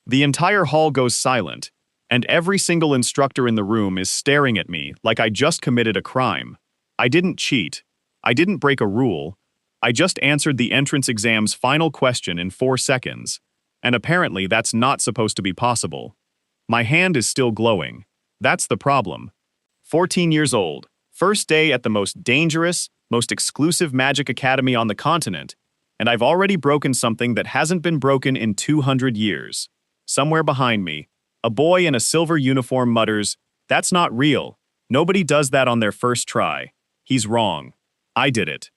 The entire hall goes silent, and every single instructor in the room is staring at me like I just committed a crime. I didn't cheat. I didn't break a rule. I just answered the entrance exam's final question in 4 seconds, and apparently that's not supposed to be possible. My hand is still glowing. That's the problem. 14 years old, first day at the most dangerous, most exclusive magic academy on the continent, and I've already broken something that hasn't been broken in 200 years. Somewhere behind me, a boy in a silver uniform mutters, "That's not real. Nobody does that on their first try. He's wrong. I did it."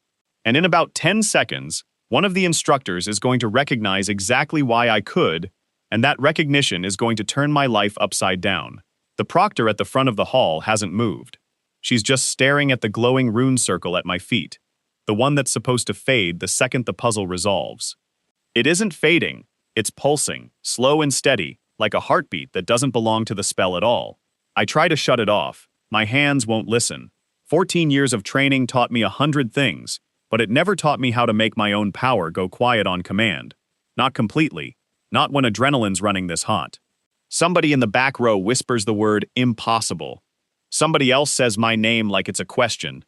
And in about 10 seconds, one of the instructors is going to recognize exactly why I could, and that recognition is going to turn my life upside down. The proctor at the front of the hall hasn't moved. She's just staring at the glowing rune circle at my feet, the one that's supposed to fade the second the puzzle resolves. It isn't fading, it's pulsing, slow and steady, like a heartbeat that doesn't belong to the spell at all. I try to shut it off. My hands won't listen. 14 years of training taught me 100 things, but it never taught me how to make my own power go quiet on command. Not completely. Not when adrenaline's running this hot. Somebody in the back row whispers the word impossible. Somebody else says my name like it's a question.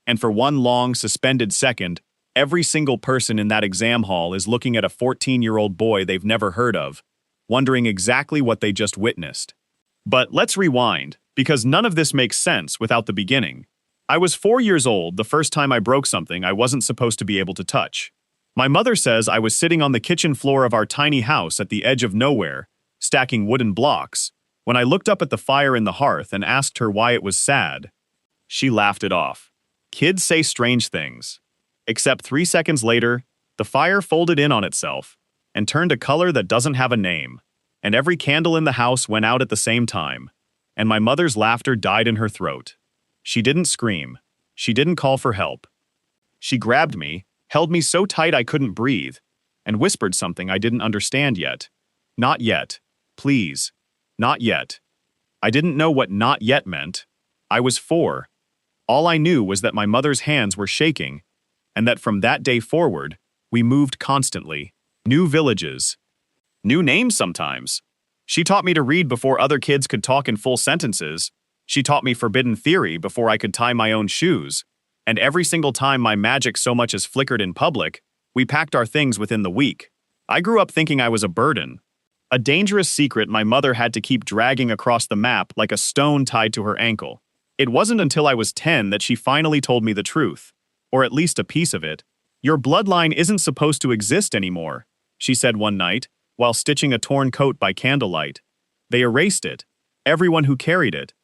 And for one long, suspended second, every single person in that exam hall is looking at a 14-year-old boy they've never heard of, wondering exactly what they just witnessed. But let's rewind, because none of this makes sense without the beginning. I was 4 years old the first time I broke something I wasn't supposed to be able to touch. My mother says I was sitting on the kitchen floor of our tiny house at the edge of nowhere, stacking wooden blocks, when I looked up at the fire in the hearth and asked her why it was sad. She laughed it off. Kids say strange things. Except 3 seconds later, the fire folded in on itself and turned a color that doesn't have a name, and every candle in the house went out at the same time, and my mother's laughter died in her throat. She didn't scream. She didn't call for help. She grabbed me, held me so tight I couldn't breathe, and whispered something I didn't understand yet. Not yet. Please. Not yet. I didn't know what not yet meant. I was 4. All I knew was that my mother's hands were shaking, and that from that day forward, we moved constantly. New villages. New names sometimes. She taught me to read before other kids could talk in full sentences. She taught me forbidden theory before I could tie my own shoes. And every single time my magic so much as flickered in public, we packed our things within the week. I grew up thinking I was a burden. A dangerous secret my mother had to keep dragging across the map like a stone tied to her ankle. It wasn't until I was 10 that she finally told me the truth. Or at least a piece of it. "Your bloodline isn't supposed to exist anymore," she said one night, while stitching a torn coat by candlelight. "They erased it. Everyone who carried it.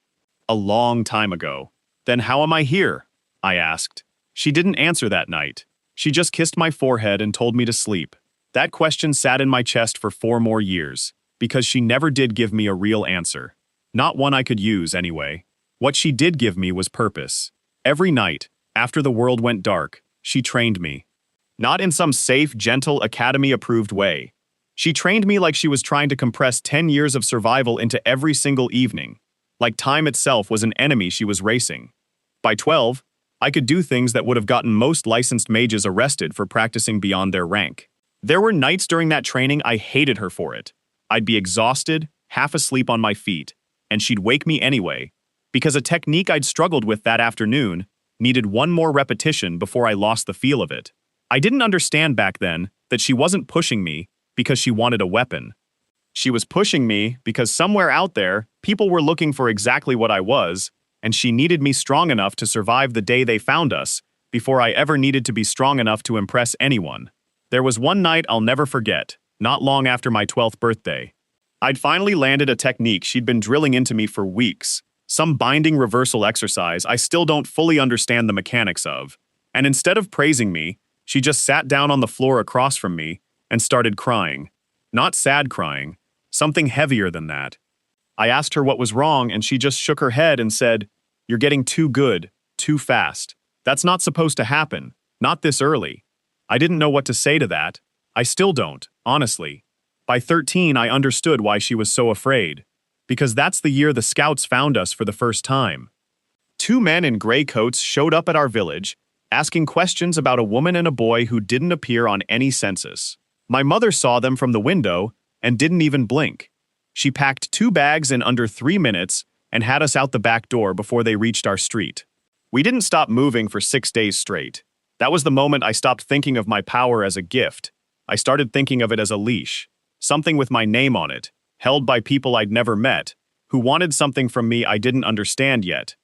A long time ago." "Then how am I here?" I asked. She didn't answer that night. She just kissed my forehead and told me to sleep. That question sat in my chest for 4 more years, because she never did give me a real answer. Not one I could use, anyway. What she did give me was purpose. Every night, after the world went dark, she trained me. Not in some safe, gentle, academy-approved way. She trained me like she was trying to compress 10 years of survival into every single evening, like time itself was an enemy she was racing. By 12, I could do things that would have gotten most licensed mages arrested for practicing beyond their rank. There were nights during that training I hated her for it. I'd be exhausted, half asleep on my feet, and she'd wake me anyway, because a technique I'd struggled with that afternoon needed one more repetition before I lost the feel of it. I didn't understand back then that she wasn't pushing me because she wanted a weapon. She was pushing me because somewhere out there, people were looking for exactly what I was, and she needed me strong enough to survive the day they found us before I ever needed to be strong enough to impress anyone. There was one night I'll never forget, not long after my 12th birthday. I'd finally landed a technique she'd been drilling into me for weeks, some binding reversal exercise I still don't fully understand the mechanics of, and instead of praising me, she just sat down on the floor across from me and started crying. Not sad crying, something heavier than that. I asked her what was wrong, and she just shook her head and said, "You're getting too good, too fast. That's not supposed to happen, not this early." I didn't know what to say to that. I still don't, honestly. By 13, I understood why she was so afraid. Because that's the year the scouts found us for the first time. 2 men in gray coats showed up at our village, asking questions about a woman and a boy who didn't appear on any census. My mother saw them from the window, and didn't even blink. She packed 2 bags in under 3 minutes and had us out the back door before they reached our street. We didn't stop moving for 6 days straight. That was the moment I stopped thinking of my power as a gift. I started thinking of it as a leash, something with my name on it, held by people I'd never met, who wanted something from me I didn't understand yet.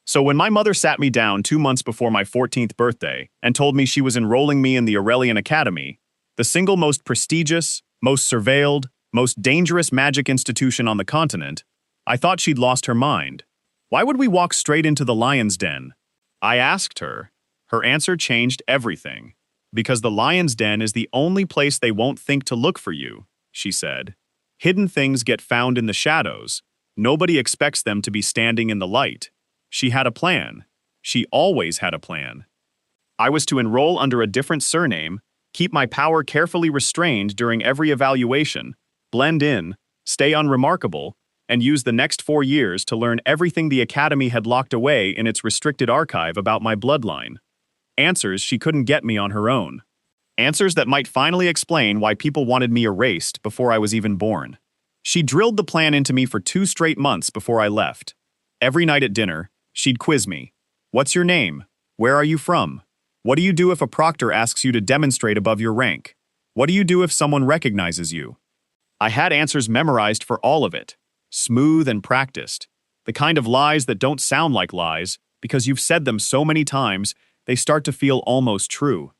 So when my mother sat me down 2 months before my 14th birthday and told me she was enrolling me in the Aurelian Academy, the single most prestigious, most surveilled, most dangerous magic institution on the continent, I thought she'd lost her mind. Why would we walk straight into the lion's den? I asked her. Her answer changed everything. Because the lion's den is the only place they won't think to look for you, she said. Hidden things get found in the shadows. Nobody expects them to be standing in the light. She had a plan. She always had a plan. I was to enroll under a different surname, keep my power carefully restrained during every evaluation, blend in, stay unremarkable, and use the next 4 years to learn everything the Academy had locked away in its restricted archive about my bloodline. Answers she couldn't get me on her own. Answers that might finally explain why people wanted me erased before I was even born. She drilled the plan into me for 2 straight months before I left. Every night at dinner, she'd quiz me. What's your name? Where are you from? What do you do if a proctor asks you to demonstrate above your rank? What do you do if someone recognizes you? I had answers memorized for all of it. Smooth and practiced. The kind of lies that don't sound like lies, because you've said them so many times, they start to feel almost true.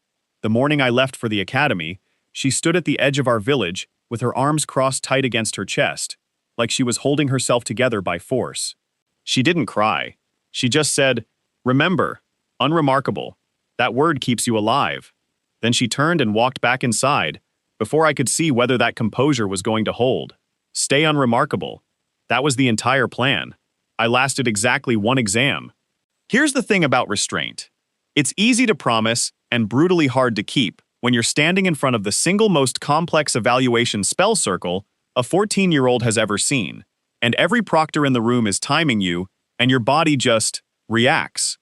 The morning I left for the academy, she stood at the edge of our village with her arms crossed tight against her chest, like she was holding herself together by force. She didn't cry. She just said, "Remember, unremarkable. That word keeps you alive." Then she turned and walked back inside, before I could see whether that composure was going to hold. Stay unremarkable. That was the entire plan. I lasted exactly 1 exam. Here's the thing about restraint. It's easy to promise and brutally hard to keep when you're standing in front of the single most complex evaluation spell circle a 14-year-old has ever seen, and every proctor in the room is timing you, and your body just reacts.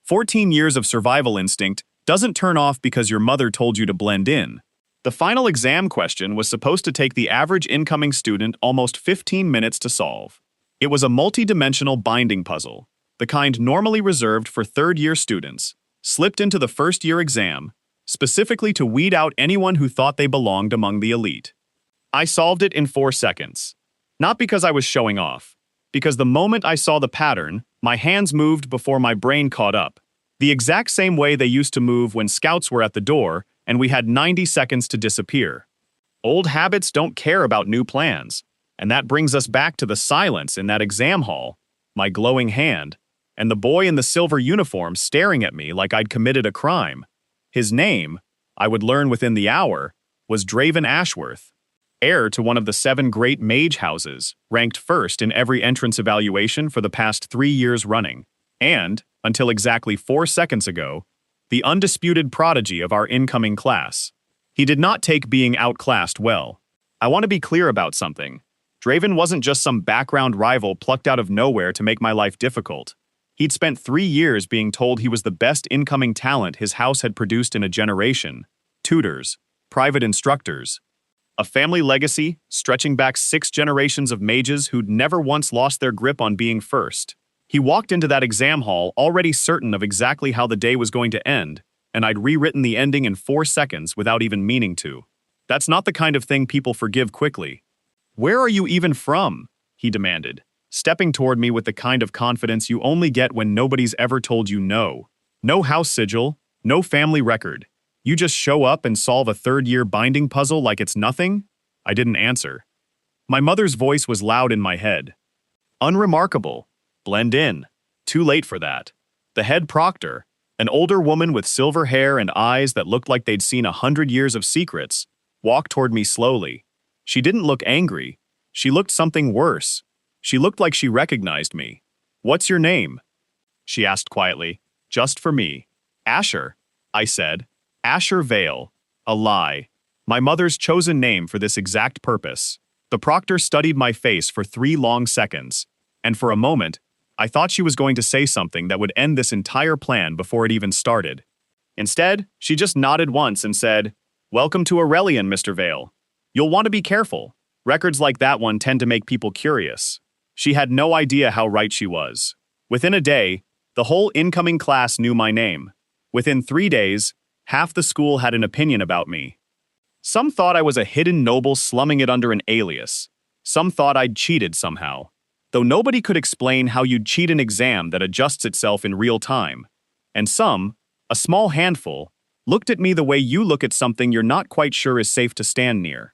14 years of survival instinct doesn't turn off because your mother told you to blend in. The final exam question was supposed to take the average incoming student almost 15 minutes to solve. It was a multi-dimensional binding puzzle, the kind normally reserved for third-year students, slipped into the first-year exam, specifically to weed out anyone who thought they belonged among the elite. I solved it in 4 seconds. Not because I was showing off, because the moment I saw the pattern, my hands moved before my brain caught up. The exact same way they used to move when scouts were at the door and we had 90 seconds to disappear. Old habits don't care about new plans, and that brings us back to the silence in that exam hall, my glowing hand, and the boy in the silver uniform staring at me like I'd committed a crime. His name, I would learn within the hour, was Draven Ashworth, heir to one of the 7 great mage houses, ranked first in every entrance evaluation for the past 3 years running, and, until exactly 4 seconds ago, the undisputed prodigy of our incoming class. He did not take being outclassed well. I want to be clear about something. Draven wasn't just some background rival plucked out of nowhere to make my life difficult. He'd spent 3 years being told he was the best incoming talent his house had produced in a generation. Tutors, private instructors. A family legacy stretching back 6 generations of mages who'd never once lost their grip on being first. He walked into that exam hall already certain of exactly how the day was going to end, and I'd rewritten the ending in 4 seconds without even meaning to. That's not the kind of thing people forgive quickly. "Where are you even from?" he demanded, stepping toward me with the kind of confidence you only get when nobody's ever told you no. No house sigil, no family record. You just show up and solve a third-year binding puzzle like it's nothing? I didn't answer. My mother's voice was loud in my head. Unremarkable. Blend in. Too late for that. The head proctor, an older woman with silver hair and eyes that looked like they'd seen 100 years of secrets, walked toward me slowly. She didn't look angry. She looked something worse. She looked like she recognized me. "What's your name?" she asked quietly, just for me. "Asher," I said. Asher Vale. A lie. My mother's chosen name for this exact purpose. The proctor studied my face for 3 long seconds, and for a moment, I thought she was going to say something that would end this entire plan before it even started. Instead, she just nodded once and said, "Welcome to Aurelian, Mr. Vale. You'll want to be careful. Records like that one tend to make people curious. She had no idea how right she was. Within a day, the whole incoming class knew my name. Within 3 days, half the school had an opinion about me. Some thought I was a hidden noble slumming it under an alias. Some thought I'd cheated somehow. Though nobody could explain how you'd cheat an exam that adjusts itself in real time. And some, a small handful, looked at me the way you look at something you're not quite sure is safe to stand near.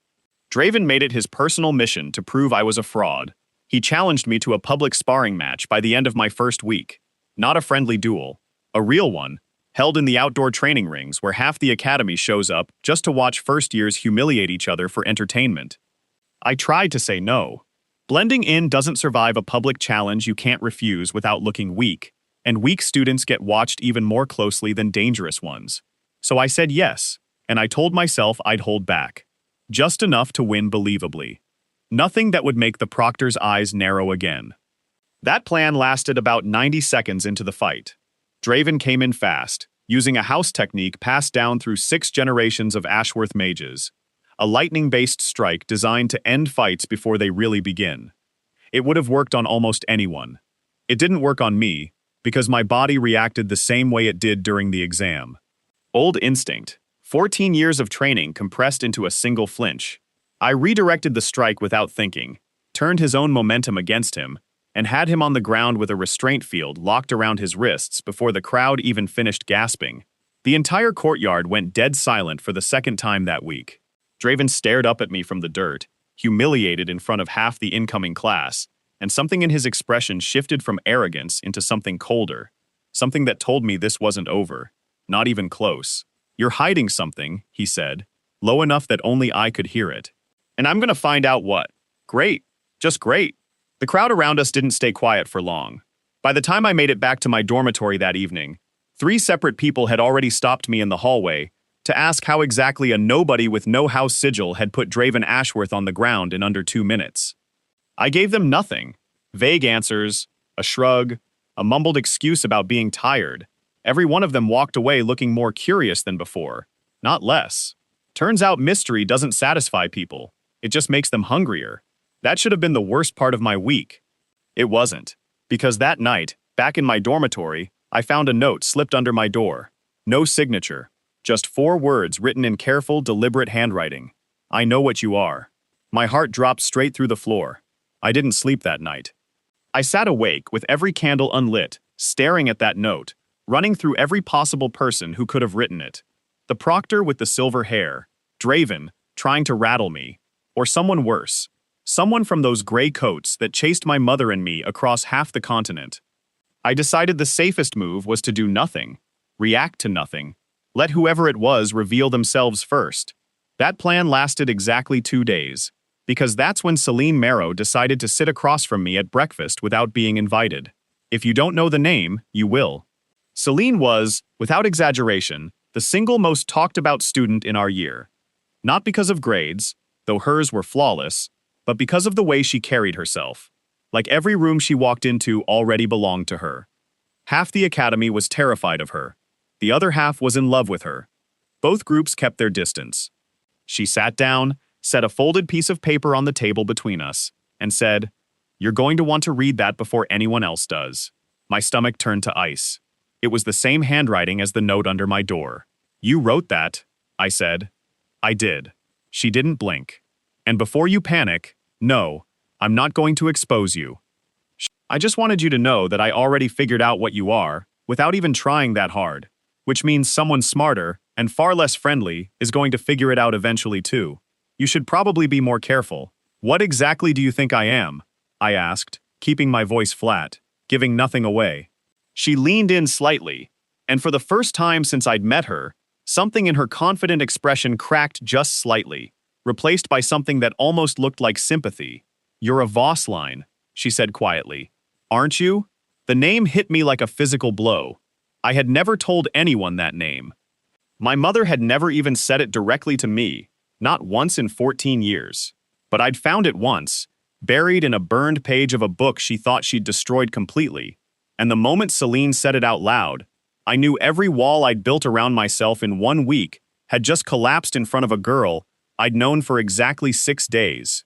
Draven made it his personal mission to prove I was a fraud. He challenged me to a public sparring match by the end of my first week. Not a friendly duel, a real one, held in the outdoor training rings where half the academy shows up just to watch first years humiliate each other for entertainment. I tried to say no. Blending in doesn't survive a public challenge you can't refuse without looking weak, and weak students get watched even more closely than dangerous ones. So I said yes, and I told myself I'd hold back. Just enough to win believably. Nothing that would make the proctor's eyes narrow again. That plan lasted about 90 seconds into the fight. Draven came in fast, using a house technique passed down through 6 generations of Ashworth mages. A lightning-based strike designed to end fights before they really begin. It would have worked on almost anyone. It didn't work on me, because my body reacted the same way it did during the exam. Old instinct. 14 years of training compressed into a single flinch. I redirected the strike without thinking, turned his own momentum against him, and had him on the ground with a restraint field locked around his wrists before the crowd even finished gasping. The entire courtyard went dead silent for the second time that week. Draven stared up at me from the dirt, humiliated in front of half the incoming class, and something in his expression shifted from arrogance into something colder, something that told me this wasn't over, not even close. "You're hiding something," he said, low enough that only I could hear it. "And I'm gonna find out what." Great. Just great. The crowd around us didn't stay quiet for long. By the time I made it back to my dormitory that evening, 3 separate people had already stopped me in the hallway to ask how exactly a nobody with no house sigil had put Draven Ashworth on the ground in under 2 minutes. I gave them nothing. Vague answers, a shrug, a mumbled excuse about being tired. Every one of them walked away looking more curious than before, not less. Turns out mystery doesn't satisfy people. It just makes them hungrier. That should have been the worst part of my week. It wasn't, because that night, back in my dormitory, I found a note slipped under my door. No signature, just 4 words written in careful, deliberate handwriting. "I know what you are." My heart dropped straight through the floor. I didn't sleep that night. I sat awake with every candle unlit, staring at that note, running through every possible person who could have written it. The proctor with the silver hair, Draven, trying to rattle me, or someone worse. Someone from those gray coats that chased my mother and me across half the continent. I decided the safest move was to do nothing, react to nothing, let whoever it was reveal themselves first. That plan lasted exactly 2 days, because that's when Celine Marrow decided to sit across from me at breakfast without being invited. If you don't know the name, you will. Celine was, without exaggeration, the single most talked about student in our year. Not because of grades, though hers were flawless, but because of the way she carried herself. Like every room she walked into already belonged to her. Half the academy was terrified of her. The other half was in love with her. Both groups kept their distance. She sat down, set a folded piece of paper on the table between us, and said, "You're going to want to read that before anyone else does." My stomach turned to ice. It was the same handwriting as the note under my door. "You wrote that," I said. "I did." She didn't blink. "And before you panic, no, I'm not going to expose you. I just wanted you to know that I already figured out what you are, without even trying that hard, which means someone smarter and far less friendly is going to figure it out eventually too. You should probably be more careful." "What exactly do you think I am?" I asked, keeping my voice flat, giving nothing away. She leaned in slightly, and for the first time since I'd met her, something in her confident expression cracked just slightly, replaced by something that almost looked like sympathy. "You're a Voss line," she said quietly. "Aren't you?" The name hit me like a physical blow. I had never told anyone that name. My mother had never even said it directly to me, not once in 14 years. But I'd found it once, buried in a burned page of a book she thought she'd destroyed completely. And the moment Celine said it out loud, I knew every wall I'd built around myself in 1 week had just collapsed in front of a girl I'd known for exactly 6 days.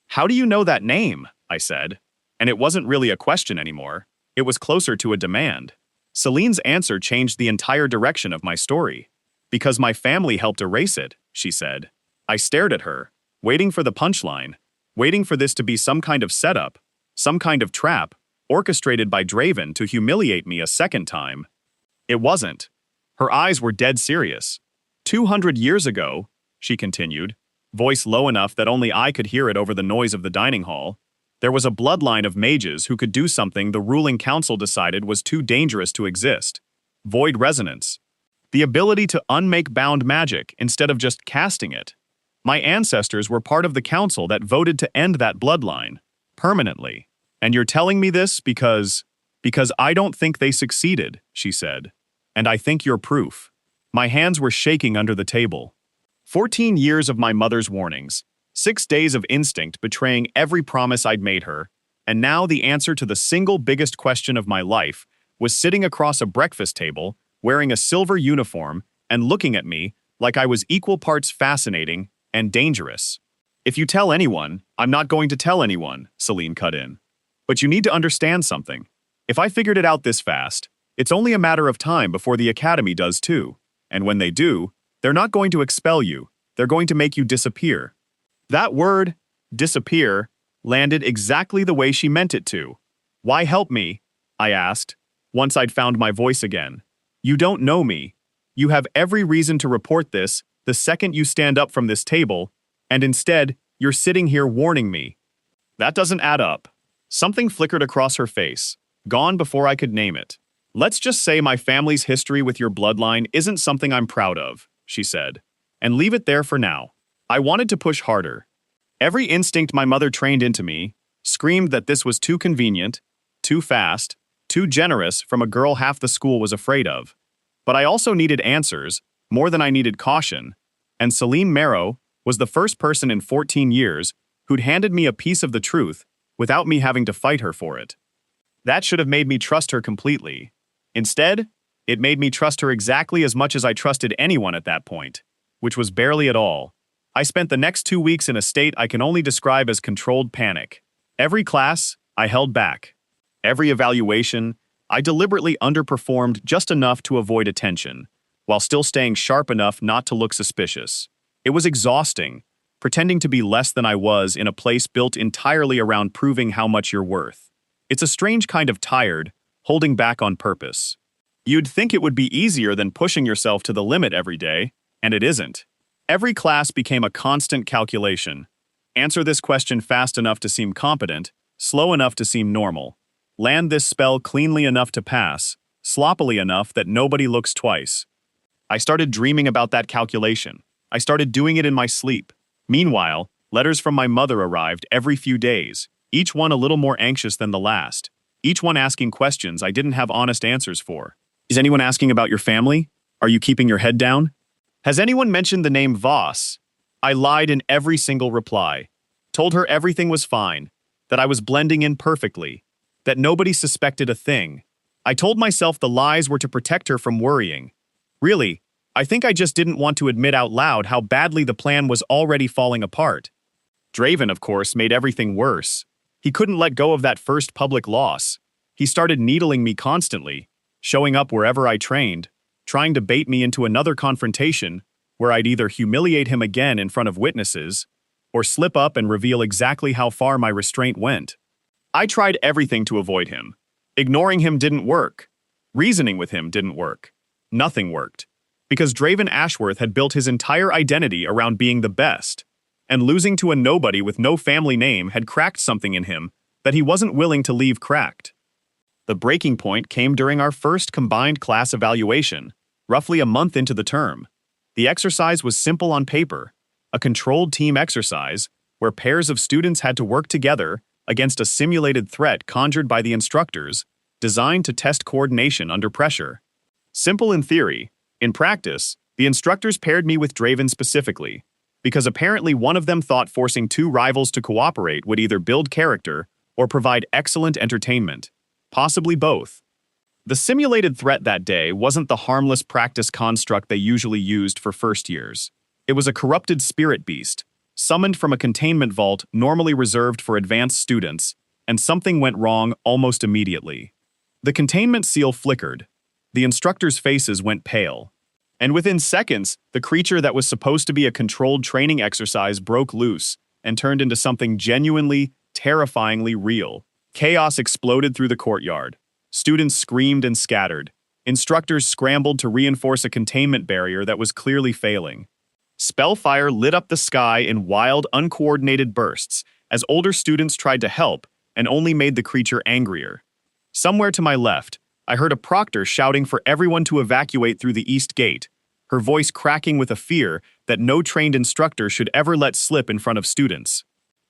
How do you know that name? I said. And it wasn't really a question anymore. It was closer to a demand. Celine's answer changed the entire direction of my story. Because my family helped erase it, she said. I stared at her, waiting for the punchline, waiting for this to be some kind of setup, some kind of trap, orchestrated by Draven to humiliate me a second time. It wasn't. Her eyes were dead serious. 200 years ago, she continued, voice low enough that only I could hear it over the noise of the dining hall, there was a bloodline of mages who could do something the ruling council decided was too dangerous to exist. Void resonance. The ability to unmake bound magic instead of just casting it. My ancestors were part of the council that voted to end that bloodline. Permanently. And you're telling me this because I don't think they succeeded, she said. And I think you're proof. My hands were shaking under the table. 14 years of my mother's warnings. 6 days of instinct betraying every promise I'd made her, and now the answer to the single biggest question of my life was sitting across a breakfast table, wearing a silver uniform, and looking at me like I was equal parts fascinating and dangerous. If you tell anyone, I'm not going to tell anyone, Celine cut in. But you need to understand something. If I figured it out this fast, it's only a matter of time before the Academy does too. And when they do, they're not going to expel you, they're going to make you disappear. That word, disappear, landed exactly the way she meant it to. Why help me? I asked, once I'd found my voice again. You don't know me. You have every reason to report this the second you stand up from this table, and instead, you're sitting here warning me. That doesn't add up. Something flickered across her face, gone before I could name it. Let's just say my family's history with your bloodline isn't something I'm proud of, she said, and leave it there for now. I wanted to push harder. Every instinct my mother trained into me screamed that this was too convenient, too fast, too generous from a girl half the school was afraid of. But I also needed answers, more than I needed caution, and Celine Marrow was the first person in 14 years who'd handed me a piece of the truth without me having to fight her for it. That should have made me trust her completely. Instead, it made me trust her exactly as much as I trusted anyone at that point, which was barely at all. I spent the next 2 weeks in a state I can only describe as controlled panic. Every class, I held back. Every evaluation, I deliberately underperformed just enough to avoid attention, while still staying sharp enough not to look suspicious. It was exhausting, pretending to be less than I was in a place built entirely around proving how much you're worth. It's a strange kind of tired, holding back on purpose. You'd think it would be easier than pushing yourself to the limit every day, and it isn't. Every class became a constant calculation. Answer this question fast enough to seem competent, slow enough to seem normal. Land this spell cleanly enough to pass, sloppily enough that nobody looks twice. I started dreaming about that calculation. I started doing it in my sleep. Meanwhile, letters from my mother arrived every few days, each one a little more anxious than the last, each one asking questions I didn't have honest answers for. Is anyone asking about your family? Are you keeping your head down? Has anyone mentioned the name Voss? I lied in every single reply, told her everything was fine, that I was blending in perfectly, that nobody suspected a thing. I told myself the lies were to protect her from worrying. Really, I think I just didn't want to admit out loud how badly the plan was already falling apart. Draven, of course, made everything worse. He couldn't let go of that first public loss. He started needling me constantly, showing up wherever I trained, trying to bait me into another confrontation where I'd either humiliate him again in front of witnesses or slip up and reveal exactly how far my restraint went. I tried everything to avoid him. Ignoring him didn't work. Reasoning with him didn't work. Nothing worked. Because Draven Ashworth had built his entire identity around being the best, and losing to a nobody with no family name had cracked something in him that he wasn't willing to leave cracked. The breaking point came during our first combined class evaluation, roughly a month into the term. The exercise was simple on paper, a controlled team exercise where pairs of students had to work together against a simulated threat conjured by the instructors, designed to test coordination under pressure. Simple in theory, in practice, the instructors paired me with Draven specifically, because apparently one of them thought forcing 2 rivals to cooperate would either build character or provide excellent entertainment. Possibly both. The simulated threat that day wasn't the harmless practice construct they usually used for first years. It was a corrupted spirit beast, summoned from a containment vault normally reserved for advanced students, and something went wrong almost immediately. The containment seal flickered. The instructors' faces went pale. And within seconds, the creature that was supposed to be a controlled training exercise broke loose and turned into something genuinely, terrifyingly real. Chaos exploded through the courtyard. Students screamed and scattered. Instructors scrambled to reinforce a containment barrier that was clearly failing. Spellfire lit up the sky in wild, uncoordinated bursts as older students tried to help and only made the creature angrier. Somewhere to my left, I heard a proctor shouting for everyone to evacuate through the east gate, her voice cracking with a fear that no trained instructor should ever let slip in front of students.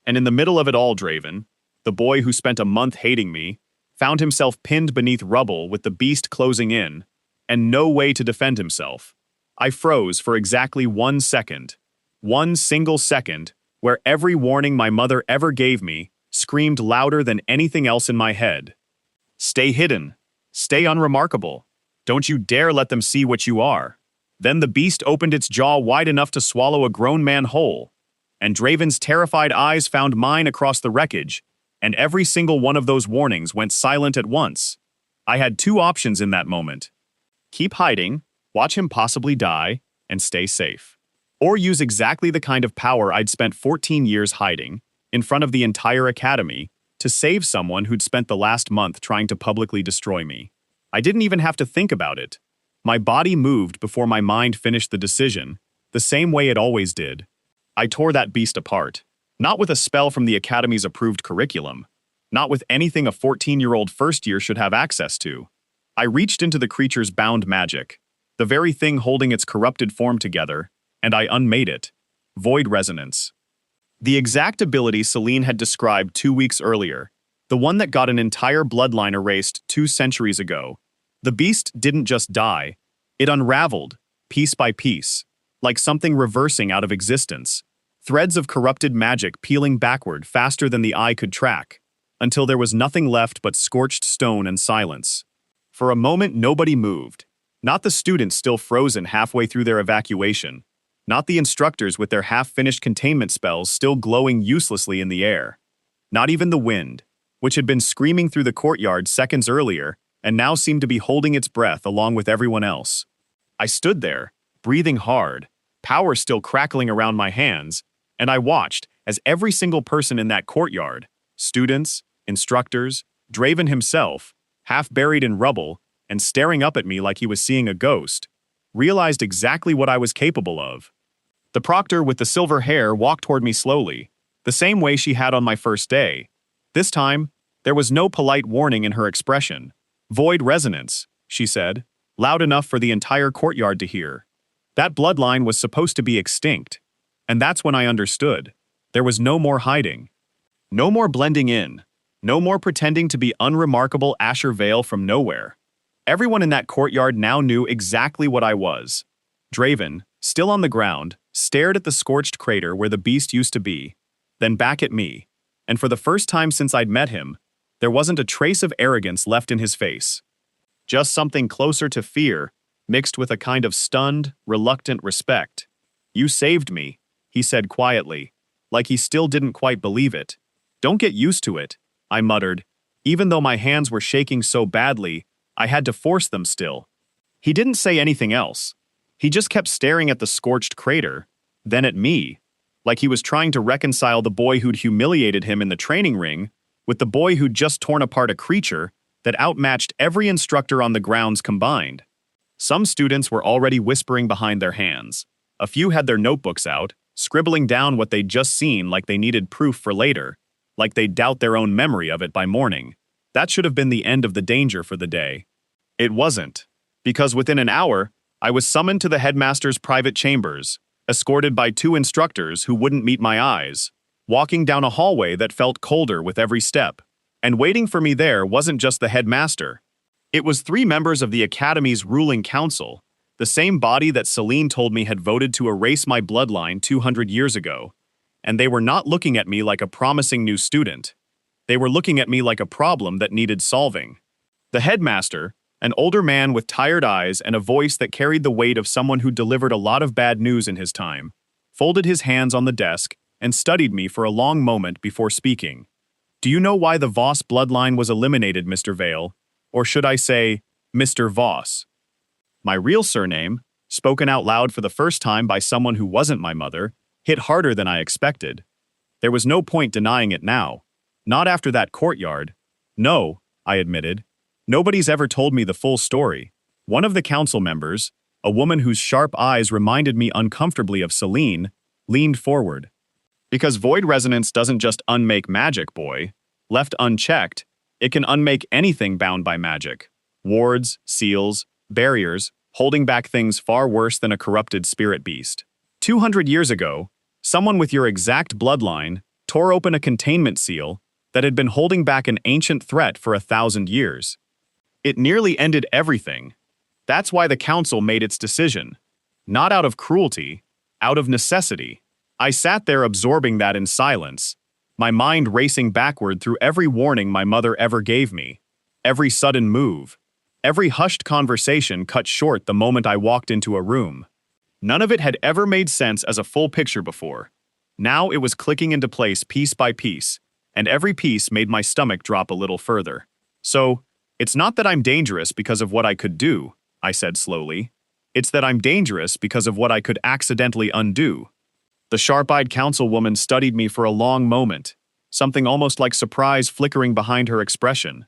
And in the middle of it all, Draven, the boy who spent a month hating me, found himself pinned beneath rubble with the beast closing in, and no way to defend himself. I froze for exactly 1 second. 1 single second, where every warning my mother ever gave me screamed louder than anything else in my head. Stay hidden. Stay unremarkable. Don't you dare let them see what you are. Then the beast opened its jaw wide enough to swallow a grown man whole, and Draven's terrified eyes found mine across the wreckage, and every single one of those warnings went silent at once. I had 2 options in that moment. Keep hiding, watch him possibly die, and stay safe. Or use exactly the kind of power I'd spent 14 years hiding, in front of the entire academy, to save someone who'd spent the last month trying to publicly destroy me. I didn't even have to think about it. My body moved before my mind finished the decision, the same way it always did. I tore that beast apart. Not with a spell from the Academy's approved curriculum. Not with anything a 14-year-old first year should have access to. I reached into the creature's bound magic, the very thing holding its corrupted form together, and I unmade it. Void resonance. The exact ability Celine had described 2 weeks earlier, the one that got an entire bloodline erased 2 centuries ago. The beast didn't just die, it unraveled, piece by piece, like something reversing out of existence. Threads of corrupted magic peeling backward faster than the eye could track, until there was nothing left but scorched stone and silence. For a moment, nobody moved. Not the students still frozen halfway through their evacuation. Not the instructors with their half-finished containment spells still glowing uselessly in the air. Not even the wind, which had been screaming through the courtyard seconds earlier and now seemed to be holding its breath along with everyone else. I stood there, breathing hard, power still crackling around my hands, and I watched as every single person in that courtyard, students, instructors, Draven himself, half buried in rubble and staring up at me like he was seeing a ghost, realized exactly what I was capable of. The proctor with the silver hair walked toward me slowly, the same way she had on my first day. This time, there was no polite warning in her expression. Void resonance, she said, loud enough for the entire courtyard to hear. That bloodline was supposed to be extinct. And that's when I understood. There was no more hiding. No more blending in. No more pretending to be unremarkable Asher Vale from nowhere. Everyone in that courtyard now knew exactly what I was. Draven, still on the ground, stared at the scorched crater where the beast used to be, then back at me, and for the first time since I'd met him, there wasn't a trace of arrogance left in his face. Just something closer to fear, mixed with a kind of stunned, reluctant respect. You saved me, he said quietly, like he still didn't quite believe it. Don't get used to it, I muttered, even though my hands were shaking so badly, I had to force them still. He didn't say anything else. He just kept staring at the scorched crater, then at me, like he was trying to reconcile the boy who'd humiliated him in the training ring with the boy who'd just torn apart a creature that outmatched every instructor on the grounds combined. Some students were already whispering behind their hands. A few had their notebooks out, scribbling down what they'd just seen like they needed proof for later, like they'd doubt their own memory of it by morning. That should have been the end of the danger for the day. It wasn't, because within an hour, I was summoned to the headmaster's private chambers, escorted by 2 instructors who wouldn't meet my eyes, walking down a hallway that felt colder with every step. And waiting for me there wasn't just the headmaster. It was 3 members of the Academy's ruling council, the same body that Celine told me had voted to erase my bloodline 200 years ago. And they were not looking at me like a promising new student. They were looking at me like a problem that needed solving. The headmaster, an older man with tired eyes and a voice that carried the weight of someone who delivered a lot of bad news in his time, folded his hands on the desk and studied me for a long moment before speaking. Do you know why the Voss bloodline was eliminated, Mr. Vale? Or should I say, Mr. Voss? My real surname, spoken out loud for the first time by someone who wasn't my mother, hit harder than I expected. There was no point denying it now. Not after that courtyard. No, I admitted. Nobody's ever told me the full story. One of the council members, a woman whose sharp eyes reminded me uncomfortably of Celine, leaned forward. Because void resonance doesn't just unmake magic, boy. Left unchecked, it can unmake anything bound by magic. Wards, seals, barriers, holding back things far worse than a corrupted spirit beast. 200 years ago, someone with your exact bloodline tore open a containment seal that had been holding back an ancient threat for 1,000 years. It nearly ended everything. That's why the council made its decision. Not out of cruelty, out of necessity. I sat there absorbing that in silence, my mind racing backward through every warning my mother ever gave me, every sudden move, every hushed conversation cut short the moment I walked into a room. None of it had ever made sense as a full picture before. Now it was clicking into place piece by piece, and every piece made my stomach drop a little further. So, it's not that I'm dangerous because of what I could do, I said slowly. It's that I'm dangerous because of what I could accidentally undo. The sharp-eyed councilwoman studied me for a long moment, something almost like surprise flickering behind her expression.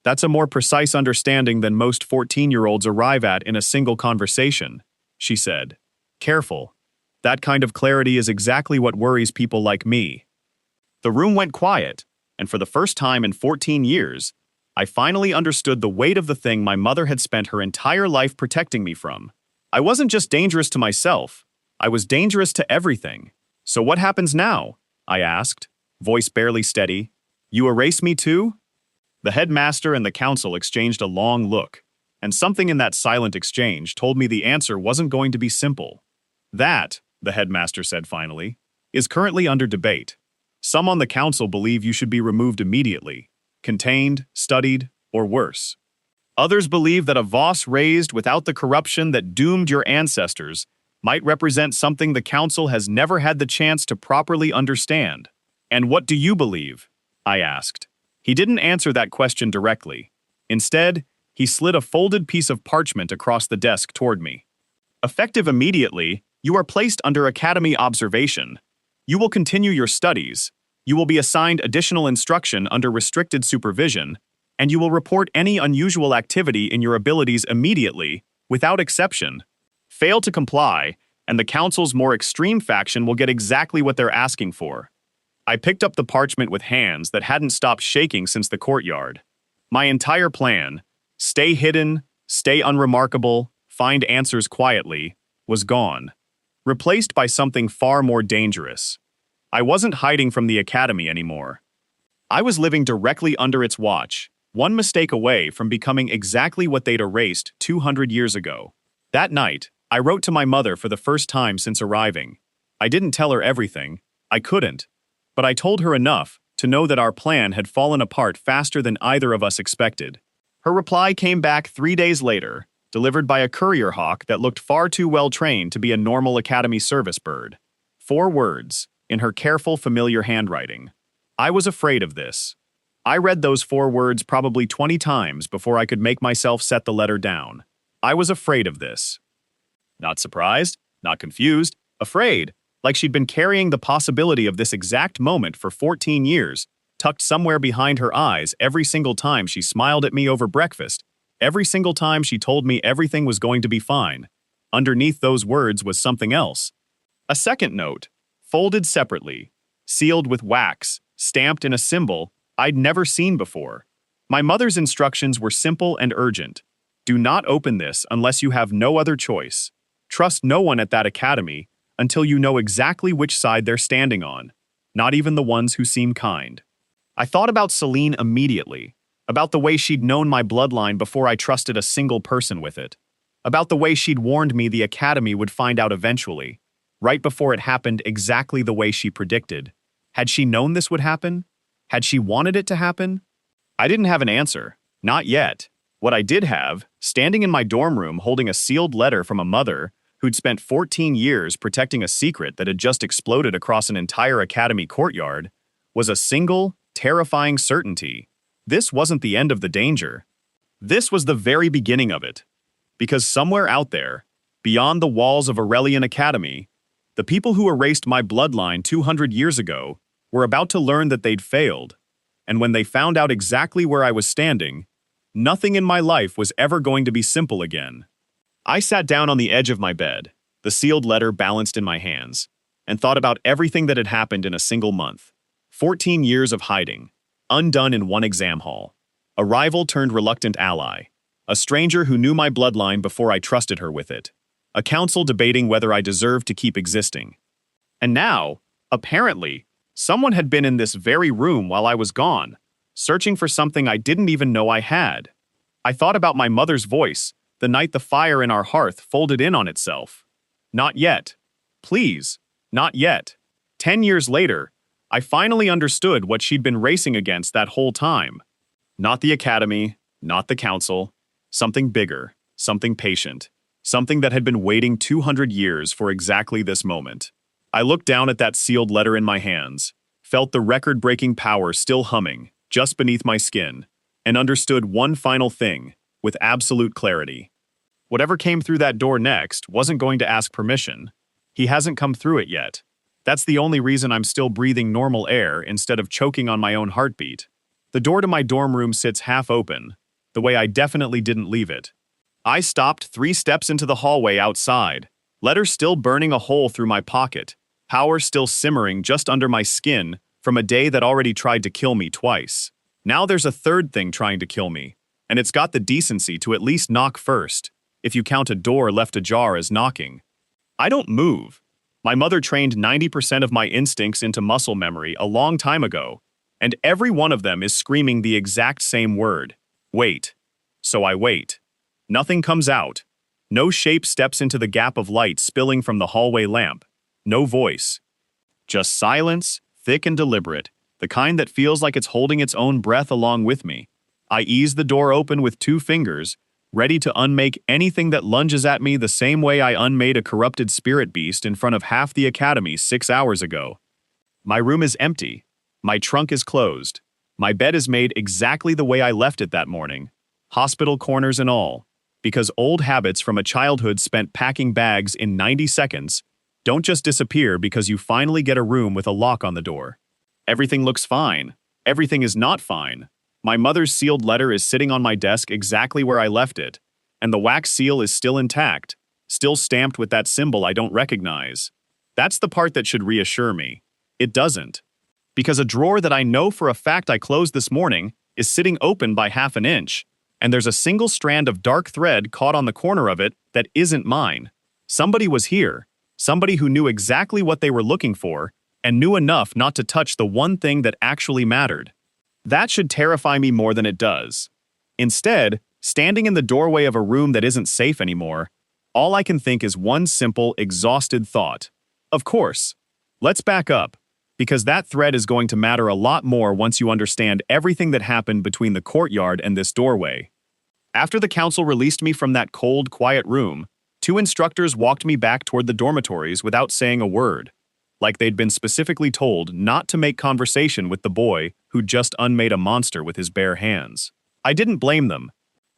That's a more precise understanding than most 14-year-olds arrive at in a single conversation, she said. Careful. That kind of clarity is exactly what worries people like me. The room went quiet, and for the first time in 14 years, I finally understood the weight of the thing my mother had spent her entire life protecting me from. I wasn't just dangerous to myself, I was dangerous to everything. So what happens now? I asked, voice barely steady. You erase me too? The headmaster and the council exchanged a long look, and something in that silent exchange told me the answer wasn't going to be simple. That, the headmaster said finally, is currently under debate. Some on the council believe you should be removed immediately, contained, studied, or worse. Others believe that a Voss raised without the corruption that doomed your ancestors might represent something the council has never had the chance to properly understand. And what do you believe? I asked. He didn't answer that question directly. Instead, he slid a folded piece of parchment across the desk toward me. Effective immediately, you are placed under Academy observation. You will continue your studies. You will be assigned additional instruction under restricted supervision, and you will report any unusual activity in your abilities immediately, without exception. Fail to comply, and the council's more extreme faction will get exactly what they're asking for. I picked up the parchment with hands that hadn't stopped shaking since the courtyard. My entire plan, stay hidden, stay unremarkable, find answers quietly, was gone, replaced by something far more dangerous. I wasn't hiding from the Academy anymore. I was living directly under its watch, one mistake away from becoming exactly what they'd erased 200 years ago. That night, I wrote to my mother for the first time since arriving. I didn't tell her everything. I couldn't. But I told her enough to know that our plan had fallen apart faster than either of us expected. Her reply came back 3 days later, delivered by a courier hawk that looked far too well trained to be a normal Academy service bird. 4 words, in her careful, familiar handwriting. I was afraid of this. I read those 4 words probably 20 times before I could make myself set the letter down. I was afraid of this. Not surprised, not confused, afraid, like she'd been carrying the possibility of this exact moment for 14 years, tucked somewhere behind her eyes every single time she smiled at me over breakfast, every single time she told me everything was going to be fine. Underneath those words was something else. A second note, folded separately, sealed with wax, stamped in a symbol I'd never seen before. My mother's instructions were simple and urgent. Do not open this unless you have no other choice. Trust no one at that academy until you know exactly which side they're standing on, not even the ones who seem kind. I thought about Celine immediately, about the way she'd known my bloodline before I trusted a single person with it, about the way she'd warned me the academy would find out eventually, right before it happened exactly the way she predicted. Had she known this would happen? Had she wanted it to happen? I didn't have an answer, not yet. What I did have, standing in my dorm room holding a sealed letter from a mother who'd spent 14 years protecting a secret that had just exploded across an entire academy courtyard, was a single, terrifying certainty. This wasn't the end of the danger. This was the very beginning of it. Because somewhere out there, beyond the walls of Aurelian Academy, the people who erased my bloodline 200 years ago were about to learn that they'd failed. And when they found out exactly where I was standing, nothing in my life was ever going to be simple again. I sat down on the edge of my bed, the sealed letter balanced in my hands, and thought about everything that had happened in a single month. 14 years of hiding, undone in one exam hall. A rival turned reluctant ally. A stranger who knew my bloodline before I trusted her with it. A council debating whether I deserved to keep existing. And now, apparently, someone had been in this very room while I was gone, searching for something I didn't even know I had. I thought about my mother's voice, the night the fire in our hearth folded in on itself. Not yet. Please, not yet. 10 years later, I finally understood what she'd been racing against that whole time. Not the academy, not the council. Something bigger, something patient, something that had been waiting 200 years for exactly this moment. I looked down at that sealed letter in my hands, felt the record-breaking power still humming just beneath my skin, and understood one final thing with absolute clarity. Whatever came through that door next wasn't going to ask permission. He hasn't come through it yet. That's the only reason I'm still breathing normal air instead of choking on my own heartbeat. The door to my dorm room sits half open, the way I definitely didn't leave it. I stopped 3 steps into the hallway outside, letter still burning a hole through my pocket, power still simmering just under my skin from a day that already tried to kill me twice. Now there's a third thing trying to kill me, and it's got the decency to at least knock first, if you count a door left ajar as knocking. I don't move. My mother trained 90% of my instincts into muscle memory a long time ago, and every one of them is screaming the exact same word. Wait. So I wait. Nothing comes out. No shape steps into the gap of light spilling from the hallway lamp. No voice. Just silence, thick and deliberate, the kind that feels like it's holding its own breath along with me. I ease the door open with 2 fingers, ready to unmake anything that lunges at me the same way I unmade a corrupted spirit beast in front of half the academy 6 hours ago. My room is empty. My trunk is closed. My bed is made exactly the way I left it that morning, hospital corners and all, because old habits from a childhood spent packing bags in 90 seconds don't just disappear because you finally get a room with a lock on the door. Everything looks fine. Everything is not fine. My mother's sealed letter is sitting on my desk exactly where I left it, and the wax seal is still intact, still stamped with that symbol I don't recognize. That's the part that should reassure me. It doesn't. Because a drawer that I know for a fact I closed this morning is sitting open by half an inch, and there's a single strand of dark thread caught on the corner of it that isn't mine. Somebody was here, somebody who knew exactly what they were looking for, and knew enough not to touch the one thing that actually mattered. That should terrify me more than it does. Instead, standing in the doorway of a room that isn't safe anymore, all I can think is one simple, exhausted thought. Of course. Let's back up. Because that thread is going to matter a lot more once you understand everything that happened between the courtyard and this doorway. After the council released me from that cold, quiet room, 2 instructors walked me back toward the dormitories without saying a word, like they'd been specifically told not to make conversation with the boy who'd just unmade a monster with his bare hands. I didn't blame them.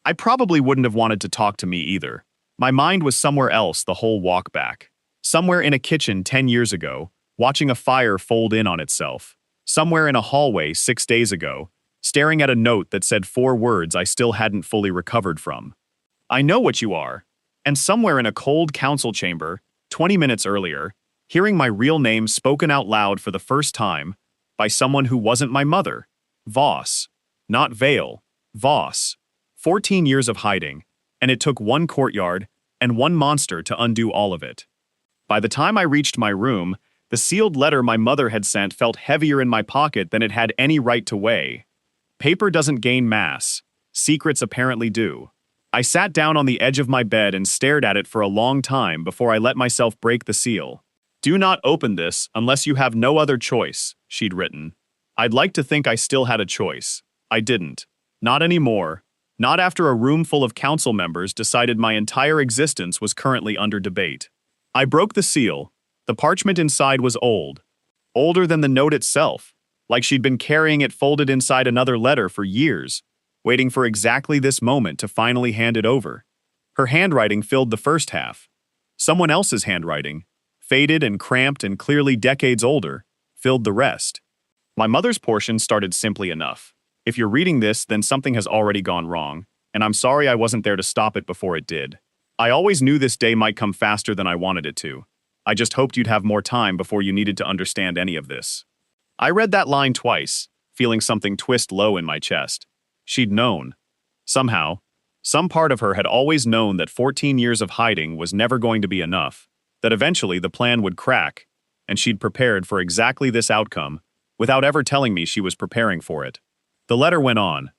I probably wouldn't have wanted to talk to me either. My mind was somewhere else the whole walk back. Somewhere in a kitchen 10 years ago, watching a fire fold in on itself. Somewhere in a hallway 6 days ago, staring at a note that said 4 words I still hadn't fully recovered from. I know what you are. And somewhere in a cold council chamber, 20 minutes earlier, hearing my real name spoken out loud for the first time by someone who wasn't my mother. Voss. Not Vale. Voss. 14 years of hiding, and it took 1 courtyard and 1 monster to undo all of it. By the time I reached my room, the sealed letter my mother had sent felt heavier in my pocket than it had any right to weigh. Paper doesn't gain mass. Secrets apparently do. I sat down on the edge of my bed and stared at it for a long time before I let myself break the seal. "Do not open this unless you have no other choice," she'd written. I'd like to think I still had a choice. I didn't. Not anymore. Not after a room full of council members decided my entire existence was currently under debate. I broke the seal. The parchment inside was old. Older than the note itself, like she'd been carrying it folded inside another letter for years, waiting for exactly this moment to finally hand it over. Her handwriting filled the first half. Someone else's handwriting, faded and cramped and clearly decades older, filled the rest. My mother's portion started simply enough. If you're reading this, then something has already gone wrong, and I'm sorry I wasn't there to stop it before it did. I always knew this day might come faster than I wanted it to. I just hoped you'd have more time before you needed to understand any of this. I read that line twice, feeling something twist low in my chest. She'd known. Somehow, some part of her had always known that 14 years of hiding was never going to be enough, that eventually the plan would crack, and she'd prepared for exactly this outcome, without ever telling me she was preparing for it. The letter went on.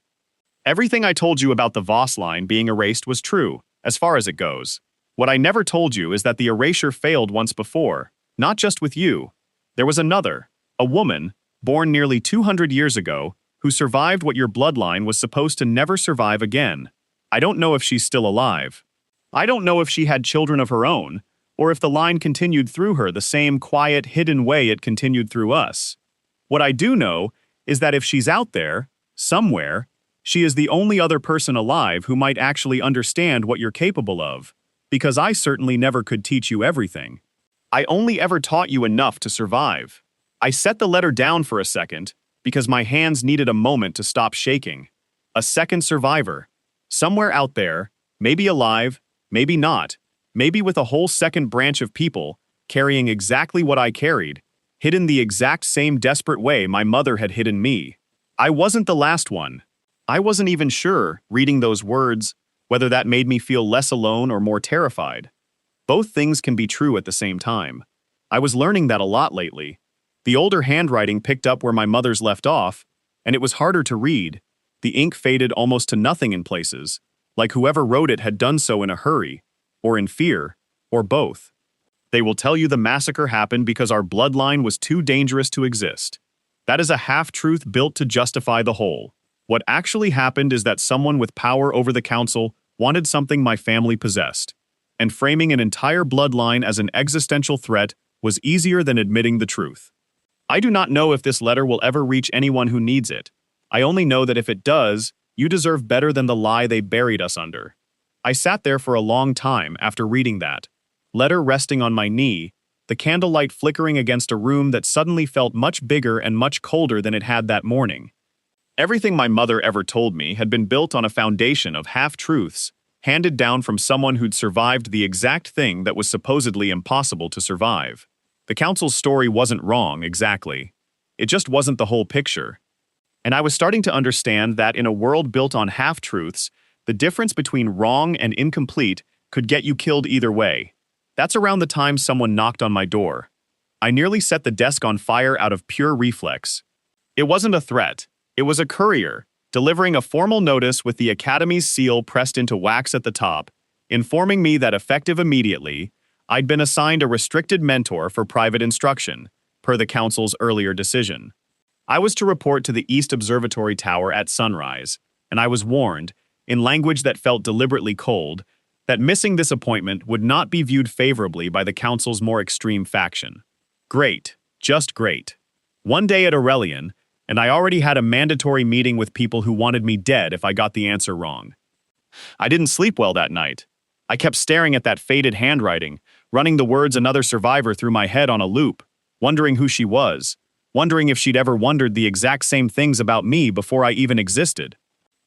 Everything I told you about the Voss line being erased was true, as far as it goes. What I never told you is that the erasure failed once before, not just with you. There was another, a woman, born nearly 200 years ago, who survived what your bloodline was supposed to never survive again. I don't know if she's still alive. I don't know if she had children of her own, or if the line continued through her the same quiet, hidden way it continued through us. What I do know is that if she's out there, somewhere, she is the only other person alive who might actually understand what you're capable of, because I certainly never could teach you everything. I only ever taught you enough to survive. I set the letter down for a second, because my hands needed a moment to stop shaking. A second survivor. Somewhere out there, maybe alive, maybe not, maybe with a whole second branch of people, carrying exactly what I carried, hidden the exact same desperate way my mother had hidden me. I wasn't the last one. I wasn't even sure, reading those words, whether that made me feel less alone or more terrified. Both things can be true at the same time. I was learning that a lot lately. The older handwriting picked up where my mother's left off, and it was harder to read. The ink faded almost to nothing in places, like whoever wrote it had done so in a hurry, or in fear, or both. They will tell you the massacre happened because our bloodline was too dangerous to exist. That is a half-truth built to justify the whole. What actually happened is that someone with power over the council wanted something my family possessed, and framing an entire bloodline as an existential threat was easier than admitting the truth. I do not know if this letter will ever reach anyone who needs it. I only know that if it does, you deserve better than the lie they buried us under. I sat there for a long time after reading that, letter resting on my knee, the candlelight flickering against a room that suddenly felt much bigger and much colder than it had that morning. Everything my mother ever told me had been built on a foundation of half-truths, handed down from someone who'd survived the exact thing that was supposedly impossible to survive. The council's story wasn't wrong, exactly. It just wasn't the whole picture. And I was starting to understand that in a world built on half-truths, the difference between wrong and incomplete could get you killed either way. That's around the time someone knocked on my door. I nearly set the desk on fire out of pure reflex. It wasn't a threat. It was a courier, delivering a formal notice with the Academy's seal pressed into wax at the top, informing me that effective immediately, I'd been assigned a restricted mentor for private instruction, per the Council's earlier decision. I was to report to the East Observatory Tower at sunrise, and I was warned, in language that felt deliberately cold, that missing this appointment would not be viewed favorably by the Council's more extreme faction. Great, just great. One day at Aurelian, and I already had a mandatory meeting with people who wanted me dead if I got the answer wrong. I didn't sleep well that night. I kept staring at that faded handwriting, running the words another survivor through my head on a loop, wondering who she was, wondering if she'd ever wondered the exact same things about me before I even existed.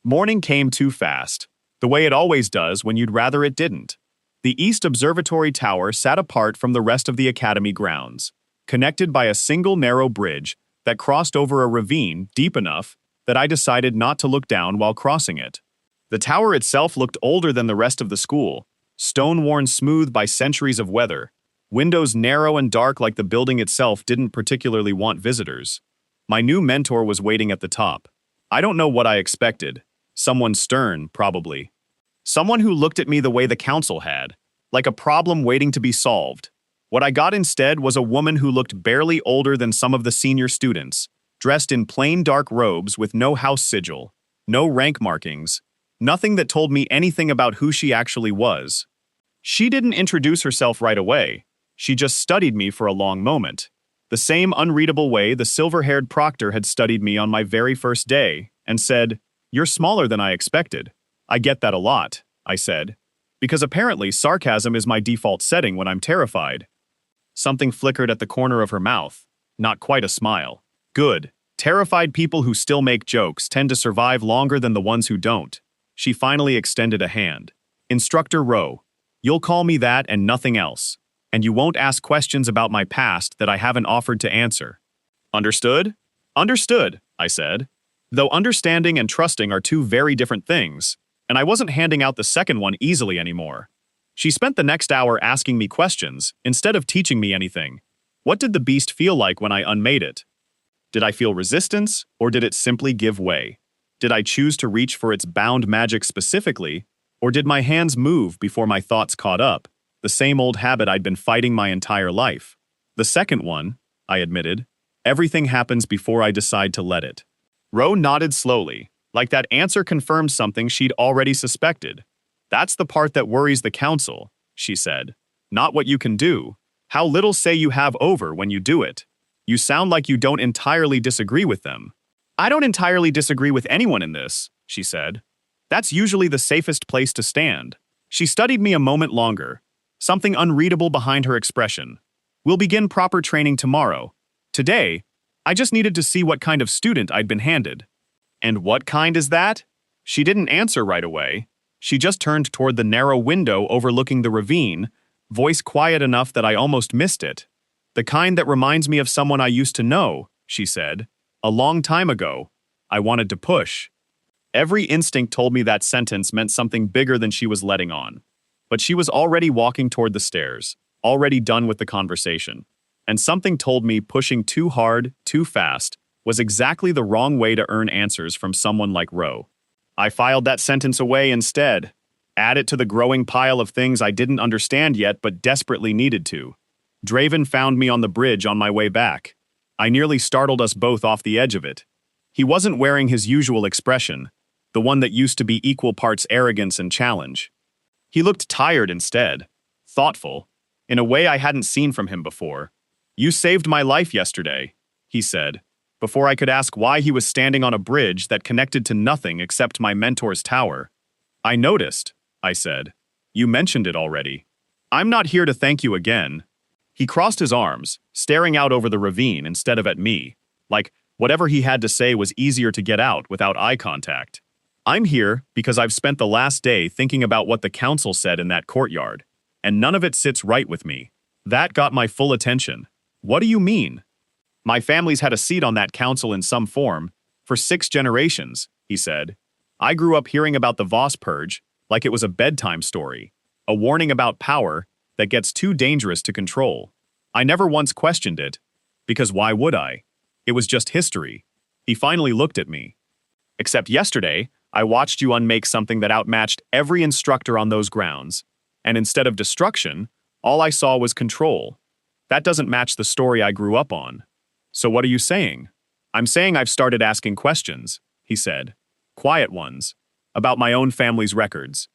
Morning came too fast, the way it always does when you'd rather it didn't. The East Observatory Tower sat apart from the rest of the Academy grounds, connected by a single narrow bridge that crossed over a ravine deep enough that I decided not to look down while crossing it. The tower itself looked older than the rest of the school, stone-worn smooth by centuries of weather, windows narrow and dark like the building itself didn't particularly want visitors. My new mentor was waiting at the top. I don't know what I expected. Someone stern, probably. Someone who looked at me the way the council had, like a problem waiting to be solved. What I got instead was a woman who looked barely older than some of the senior students, dressed in plain dark robes with no house sigil, no rank markings, Nothing that told me anything about who she actually was. She didn't introduce herself right away. She just studied me for a long moment. The same unreadable way the silver-haired proctor had studied me on my very first day, and said, "You're smaller than I expected." "I get that a lot," I said, because apparently sarcasm is my default setting when I'm terrified. Something flickered at the corner of her mouth. Not quite a smile. Good. Terrified people who still make jokes tend to survive longer than the ones who don't. She finally extended a hand. "Instructor Rowe, you'll call me that and nothing else. And you won't ask questions about my past that I haven't offered to answer." "Understood?" "Understood," I said. Though understanding and trusting are two very different things, and I wasn't handing out the second one easily anymore. She spent the next hour asking me questions, instead of teaching me anything. What did the beast feel like when I unmade it? Did I feel resistance, or did it simply give way? Did I choose to reach for its bound magic specifically, or did my hands move before my thoughts caught up? The same old habit I'd been fighting my entire life. The second one, I admitted. Everything happens before I decide to let it. Rowe nodded slowly, like that answer confirmed something she'd already suspected. "That's the part that worries the council," she said. "Not what you can do. How little say you have over when you do it. You sound like you don't entirely disagree with them." "I don't entirely disagree with anyone in this," she said. "That's usually the safest place to stand." She studied me a moment longer, something unreadable behind her expression. "We'll begin proper training tomorrow. Today, I just needed to see what kind of student I'd been handed." "And what kind is that?" She didn't answer right away. She just turned toward the narrow window overlooking the ravine, voice quiet enough that I almost missed it. "The kind that reminds me of someone I used to know," she said. "A long time ago." I wanted to push. Every instinct told me that sentence meant something bigger than she was letting on. But she was already walking toward the stairs, already done with the conversation. And something told me pushing too hard, too fast, was exactly the wrong way to earn answers from someone like Rowe. I filed that sentence away instead. Add it to the growing pile of things I didn't understand yet but desperately needed to. Draven found me on the bridge on my way back. I nearly startled us both off the edge of it. He wasn't wearing his usual expression, the one that used to be equal parts arrogance and challenge. He looked tired instead, thoughtful, in a way I hadn't seen from him before. "You saved my life yesterday," he said, before I could ask why he was standing on a bridge that connected to nothing except my mentor's tower. "I noticed," I said. "You mentioned it already. I'm not here to thank you again." He crossed his arms, staring out over the ravine instead of at me, like whatever he had to say was easier to get out without eye contact. "I'm here because I've spent the last day thinking about what the council said in that courtyard, and none of it sits right with me. That got my full attention." "What do you mean?" "My family's had a seat on that council in some form, for 6 generations, he said. "I grew up hearing about the Voss purge, like it was a bedtime story, a warning about power that gets too dangerous to control. I never once questioned it, because why would I? It was just history." He finally looked at me. "Except yesterday, I watched you unmake something that outmatched every instructor on those grounds, and instead of destruction, all I saw was control. That doesn't match the story I grew up on." "So what are you saying?" "I'm saying I've started asking questions," he said. "Quiet ones. About my own family's records.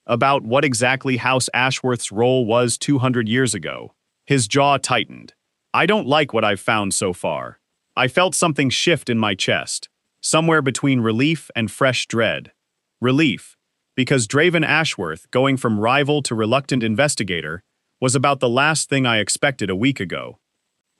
About what exactly House Ashworth's role was 200 years ago." His jaw tightened. "I don't like what I've found so far." I felt something shift in my chest, somewhere between relief and fresh dread. Relief, because Draven Ashworth going from rival to reluctant investigator was about the last thing I expected a week ago.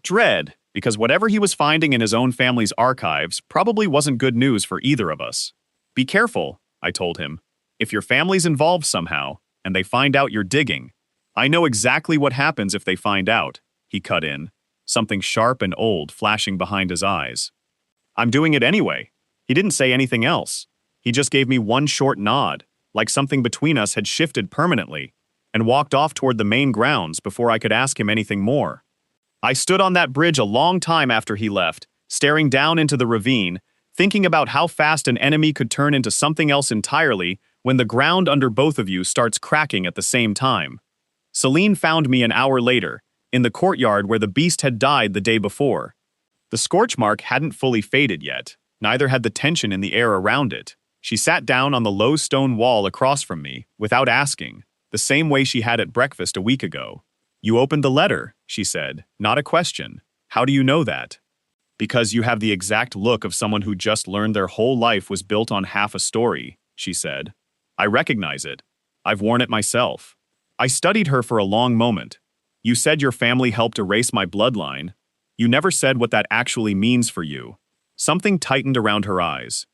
Dread, because whatever he was finding in his own family's archives probably wasn't good news for either of us. "Be careful," I told him. "If your family's involved somehow, and they find out you're digging." "I know exactly what happens if they find out," he cut in, something sharp and old flashing behind his eyes. "I'm doing it anyway." He didn't say anything else. He just gave me one short nod, like something between us had shifted permanently, and walked off toward the main grounds before I could ask him anything more. I stood on that bridge a long time after he left, staring down into the ravine, thinking about how fast an enemy could turn into something else entirely when the ground under both of you starts cracking at the same time. Celine found me an hour later, in the courtyard where the beast had died the day before. The scorch mark hadn't fully faded yet, neither had the tension in the air around it. She sat down on the low stone wall across from me, without asking, the same way she had at breakfast a week ago. "You opened the letter," she said, "not a question. How do you know that?" "Because you have the exact look of someone who just learned their whole life was built on half a story," she said. "I recognize it. I've worn it myself." I studied her for a long moment. "You said your family helped erase my bloodline. You never said what that actually means for you." Something tightened around her eyes.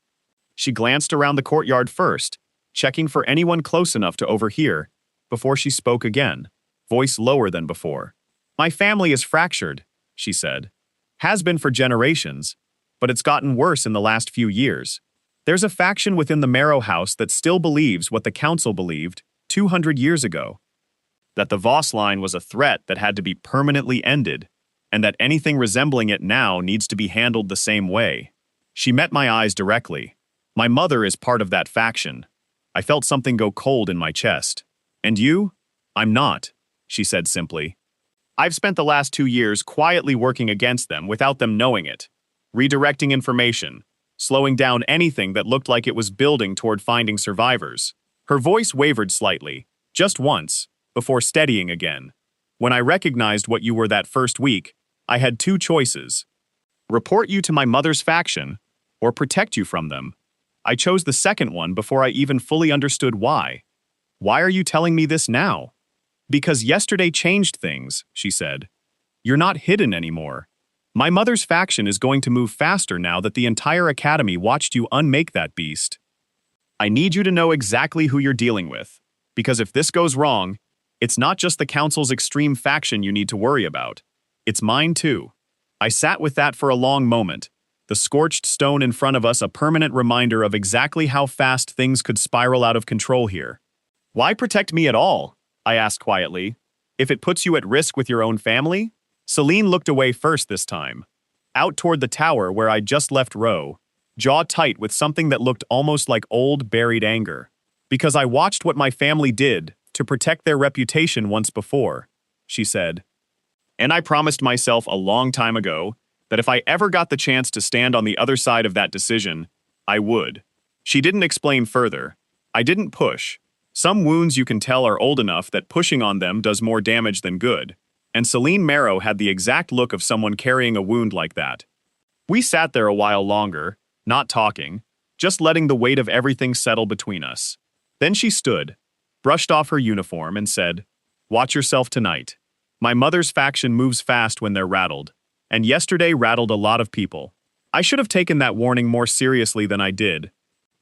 She glanced around the courtyard first, checking for anyone close enough to overhear, before she spoke again, voice lower than before. "My family is fractured," she said. "Has been for generations, but it's gotten worse in the last few years. There's a faction within the Marrow House that still believes what the Council believed 200 years ago. That the Voss line was a threat that had to be permanently ended, and that anything resembling it now needs to be handled the same way." She met my eyes directly. "My mother is part of that faction." I felt something go cold in my chest. "And you?" "I'm not," she said simply. "I've spent the last 2 years quietly working against them without them knowing it, redirecting information, slowing down anything that looked like it was building toward finding survivors." Her voice wavered slightly, just once, before steadying again. "When I recognized what you were that first week, I had 2 choices. Report you to my mother's faction, or protect you from them. I chose the second one before I even fully understood why." "Why are you telling me this now?" "Because yesterday changed things," she said. "You're not hidden anymore. My mother's faction is going to move faster now that the entire academy watched you unmake that beast. I need you to know exactly who you're dealing with, because if this goes wrong, it's not just the Council's extreme faction you need to worry about. It's mine too." I sat with that for a long moment, the scorched stone in front of us a permanent reminder of exactly how fast things could spiral out of control here. "Why protect me at all?" I asked quietly. "If it puts you at risk with your own family?" Celine looked away first this time, out toward the tower where I'd just left Roe, jaw tight with something that looked almost like old, buried anger. "Because I watched what my family did to protect their reputation once before," she said. "And I promised myself a long time ago that if I ever got the chance to stand on the other side of that decision, I would." She didn't explain further. I didn't push. Some wounds you can tell are old enough that pushing on them does more damage than good, and Celine Marrow had the exact look of someone carrying a wound like that. We sat there a while longer, not talking, just letting the weight of everything settle between us. Then she stood, brushed off her uniform, and said, "Watch yourself tonight. My mother's faction moves fast when they're rattled, and yesterday rattled a lot of people. I should have taken that warning more seriously than I did."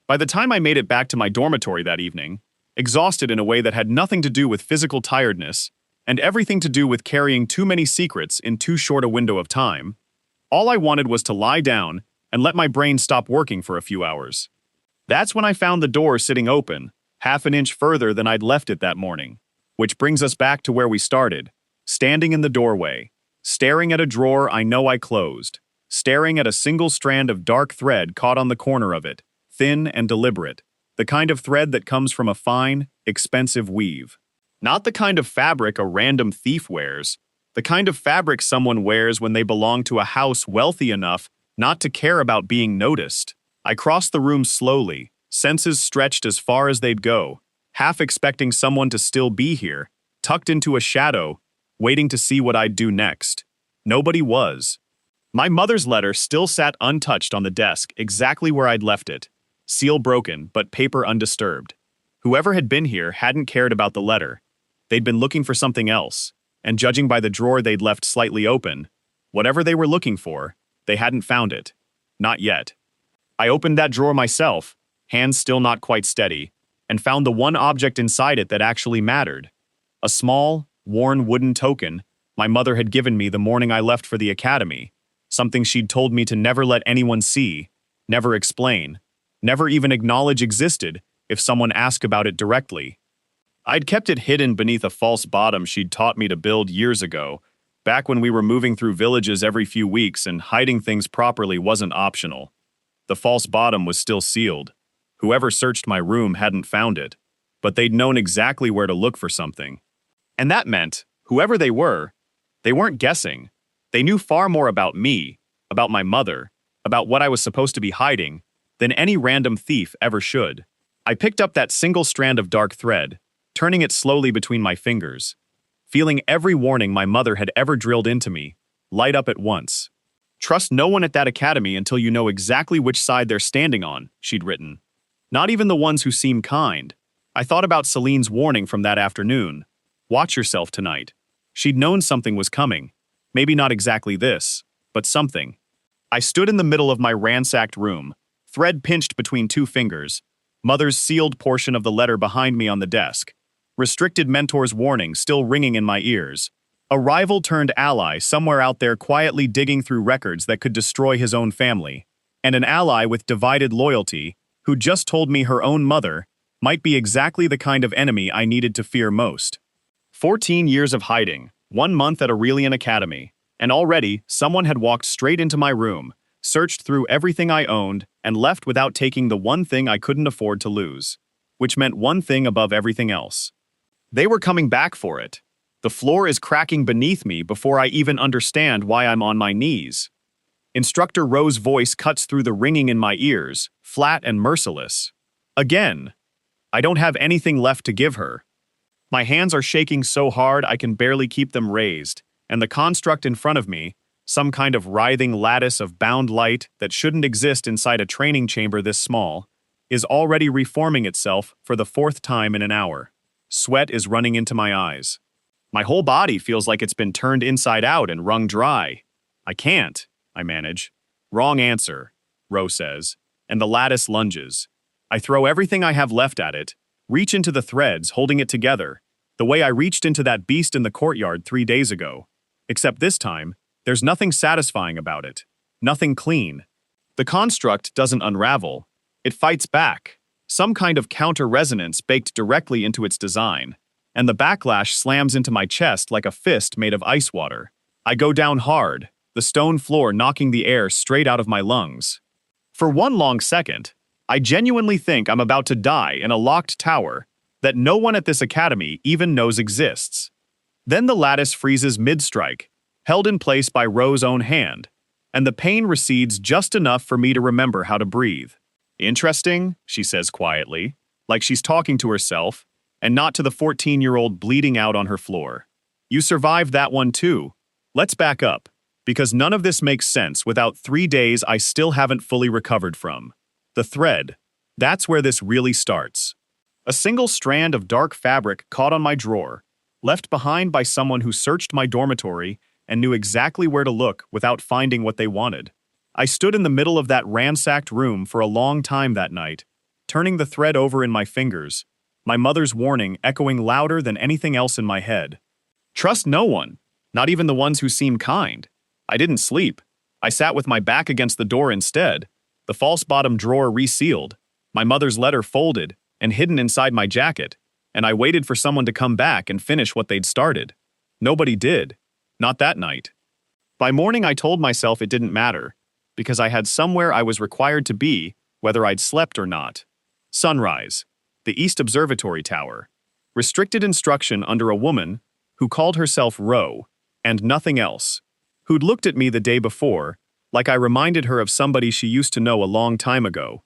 By the time I made it back to my dormitory that evening, exhausted in a way that had nothing to do with physical tiredness, and everything to do with carrying too many secrets in too short a window of time, all I wanted was to lie down and let my brain stop working for a few hours. That's when I found the door sitting open, half an inch further than I'd left it that morning. Which brings us back to where we started, standing in the doorway, staring at a drawer I know I closed, staring at a single strand of dark thread caught on the corner of it, thin and deliberate, the kind of thread that comes from a fine, expensive weave. Not the kind of fabric a random thief wears, the kind of fabric someone wears when they belong to a house wealthy enough not to care about being noticed. I crossed the room slowly, senses stretched as far as they'd go, half expecting someone to still be here, tucked into a shadow, waiting to see what I'd do next. Nobody was. My mother's letter still sat untouched on the desk, exactly where I'd left it, seal broken but paper undisturbed. Whoever had been here hadn't cared about the letter. They'd been looking for something else, and judging by the drawer they'd left slightly open, whatever they were looking for, they hadn't found it. Not yet. I opened that drawer myself, hands still not quite steady, and found the one object inside it that actually mattered. A small, worn wooden token my mother had given me the morning I left for the academy, something she'd told me to never let anyone see, never explain, never even acknowledge existed if someone asked about it directly. I'd kept it hidden beneath a false bottom she'd taught me to build years ago, back when we were moving through villages every few weeks and hiding things properly wasn't optional. The false bottom was still sealed. Whoever searched my room hadn't found it, but they'd known exactly where to look for something. And that meant, whoever they weren't guessing. They knew far more about me, about my mother, about what I was supposed to be hiding, than any random thief ever should. I picked up that single strand of dark thread, turning it slowly between my fingers, feeling every warning my mother had ever drilled into me light up at once. Trust no one at that academy until you know exactly which side they're standing on, she'd written. Not even the ones who seem kind. I thought about Celine's warning from that afternoon. Watch yourself tonight. She'd known something was coming. Maybe not exactly this, but something. I stood in the middle of my ransacked room, thread pinched between two fingers, Mother's sealed portion of the letter behind me on the desk, restricted mentor's warning still ringing in my ears, a rival turned ally somewhere out there quietly digging through records that could destroy his own family, and an ally with divided loyalty who just told me her own mother might be exactly the kind of enemy I needed to fear most. 14 years of hiding, 1 month at Aurelian Academy, and already someone had walked straight into my room, searched through everything I owned, and left without taking the one thing I couldn't afford to lose, which meant one thing above everything else. They were coming back for it. The floor is cracking beneath me before I even understand why I'm on my knees. Instructor Rowe's voice cuts through the ringing in my ears, flat and merciless. Again. I don't have anything left to give her. My hands are shaking so hard I can barely keep them raised, and the construct in front of me, some kind of writhing lattice of bound light that shouldn't exist inside a training chamber this small, is already reforming itself for the 4th time in an hour. Sweat is running into my eyes. My whole body feels like it's been turned inside out and wrung dry. I can't, I manage. Wrong answer, Rowe says, and the lattice lunges. I throw everything I have left at it, reach into the threads holding it together, the way I reached into that beast in the courtyard 3 days ago. Except this time, there's nothing satisfying about it. Nothing clean. The construct doesn't unravel. It fights back. Some kind of counter-resonance baked directly into its design. And the backlash slams into my chest like a fist made of ice water. I go down hard, the stone floor knocking the air straight out of my lungs. For one long second, I genuinely think I'm about to die in a locked tower that no one at this academy even knows exists. Then the lattice freezes mid-strike, held in place by Rowe's own hand, and the pain recedes just enough for me to remember how to breathe. Interesting, she says quietly, like she's talking to herself, and not to the 14-year-old bleeding out on her floor. You survived that one too. Let's back up, because none of this makes sense without 3 days I still haven't fully recovered from. The thread. That's where this really starts. A single strand of dark fabric caught on my drawer, left behind by someone who searched my dormitory and knew exactly where to look without finding what they wanted. I stood in the middle of that ransacked room for a long time that night, turning the thread over in my fingers, my mother's warning echoing louder than anything else in my head. Trust no one, not even the ones who seem kind. I didn't sleep. I sat with my back against the door instead, the false bottom drawer resealed, my mother's letter folded and hidden inside my jacket, and I waited for someone to come back and finish what they'd started. Nobody did. Not that night. By morning I told myself it didn't matter, because I had somewhere I was required to be, whether I'd slept or not. Sunrise. The East Observatory Tower. Restricted instruction under a woman who called herself Rowe, and nothing else. Who'd looked at me the day before, like I reminded her of somebody she used to know a long time ago.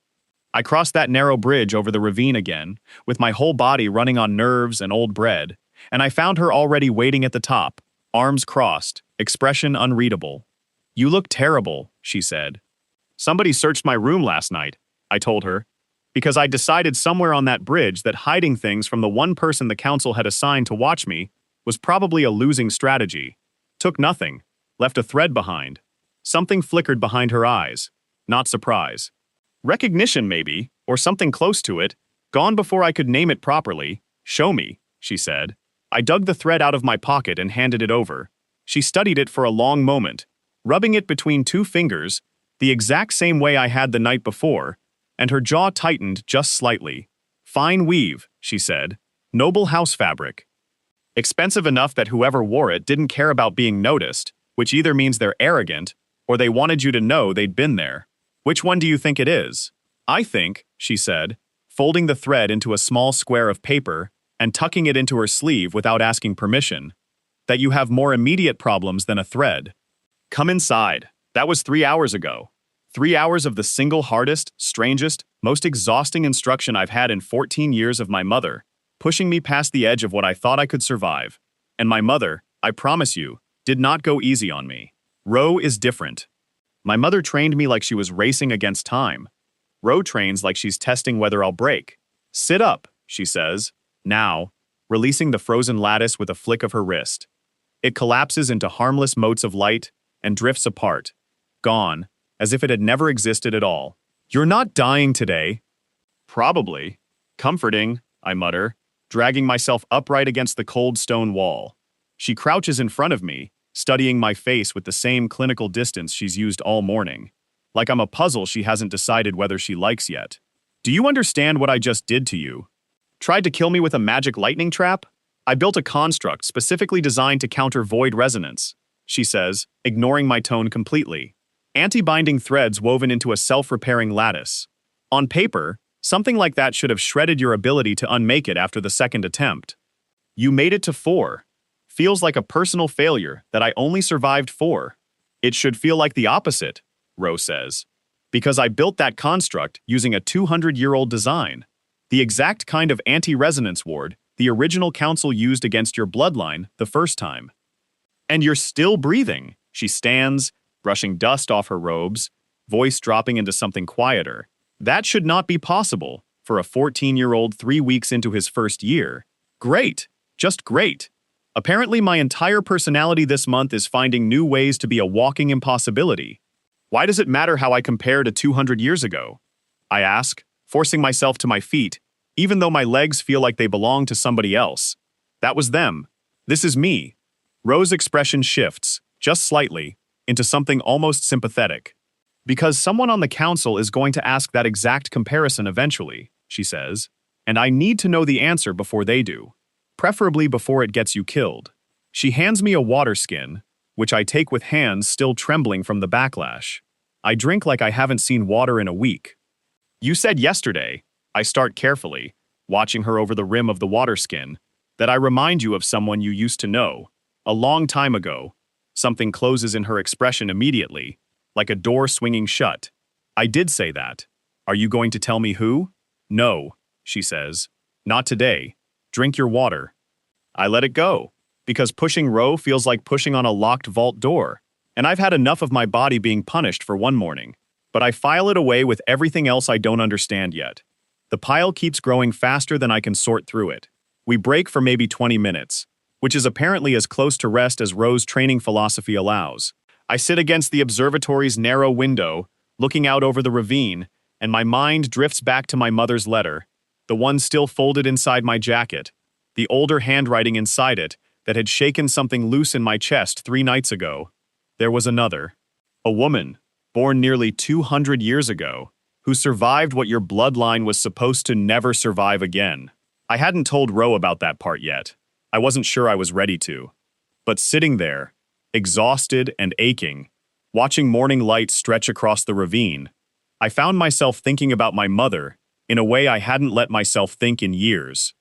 I crossed that narrow bridge over the ravine again, with my whole body running on nerves and old bread, and I found her already waiting at the top, arms crossed, expression unreadable. You look terrible, she said. Somebody searched my room last night, I told her, because I decided somewhere on that bridge that hiding things from the one person the council had assigned to watch me was probably a losing strategy. Took nothing, left a thread behind. Something flickered behind her eyes. Not surprise. Recognition maybe, or something close to it, gone before I could name it properly. Show me, she said. I dug the thread out of my pocket and handed it over. She studied it for a long moment, rubbing it between 2 fingers, the exact same way I had the night before, and her jaw tightened just slightly. Fine weave, she said. Noble house fabric. Expensive enough that whoever wore it didn't care about being noticed, which either means they're arrogant, or they wanted you to know they'd been there. Which one do you think it is? I think, she said, folding the thread into a small square of paper and tucking it into her sleeve without asking permission, that you have more immediate problems than a thread. Come inside. That was 3 hours ago. 3 hours of the single hardest, strangest, most exhausting instruction I've had in 14 years of my mother, pushing me past the edge of what I thought I could survive. And my mother, I promise you, did not go easy on me. Ro is different. My mother trained me like she was racing against time. Ro trains like she's testing whether I'll break. Sit up, she says, now, releasing the frozen lattice with a flick of her wrist. It collapses into harmless motes of light and drifts apart, gone, as if it had never existed at all. You're not dying today. Probably. Comforting, I mutter, dragging myself upright against the cold stone wall. She crouches in front of me, studying my face with the same clinical distance she's used all morning. Like I'm a puzzle she hasn't decided whether she likes yet. Do you understand what I just did to you? Tried to kill me with a magic lightning trap? I built a construct specifically designed to counter void resonance, she says, ignoring my tone completely. Anti-binding threads woven into a self-repairing lattice. On paper, something like that should have shredded your ability to unmake it after the second attempt. You made it to 4. Feels like a personal failure that I only survived 4. It should feel like the opposite, Ro says. Because I built that construct using a 200-year-old design. The exact kind of anti-resonance ward the original council used against your bloodline the first time. And you're still breathing, she stands, brushing dust off her robes, voice dropping into something quieter. That should not be possible for a 14-year-old 3 weeks into his first year. Great, just great. Apparently my entire personality this month is finding new ways to be a walking impossibility. Why does it matter how I compare to 200 years ago? I ask, forcing myself to my feet, even though my legs feel like they belong to somebody else. That was them. This is me. Ro's expression shifts, just slightly, into something almost sympathetic. Because someone on the council is going to ask that exact comparison eventually, she says, and I need to know the answer before they do. Preferably before it gets you killed. She hands me a water skin, which I take with hands still trembling from the backlash. I drink like I haven't seen water in a week. You said yesterday, I start carefully, watching her over the rim of the water skin, that I remind you of someone you used to know, a long time ago. Something closes in her expression immediately, like a door swinging shut. I did say that. Are you going to tell me who? No, she says. Not today. Drink your water. I let it go, because pushing Ro feels like pushing on a locked vault door, and I've had enough of my body being punished for one morning. But I file it away with everything else I don't understand yet. The pile keeps growing faster than I can sort through it. We break for maybe 20 minutes, which is apparently as close to rest as Ro's training philosophy allows. I sit against the observatory's narrow window, looking out over the ravine, and my mind drifts back to my mother's letter, the one still folded inside my jacket, the older handwriting inside it that had shaken something loose in my chest 3 nights ago. There was another. A woman, born nearly 200 years ago, who survived what your bloodline was supposed to never survive again. I hadn't told Ro about that part yet. I wasn't sure I was ready to. But sitting there, exhausted and aching, watching morning light stretch across the ravine, I found myself thinking about my mother in a way I hadn't let myself think in years.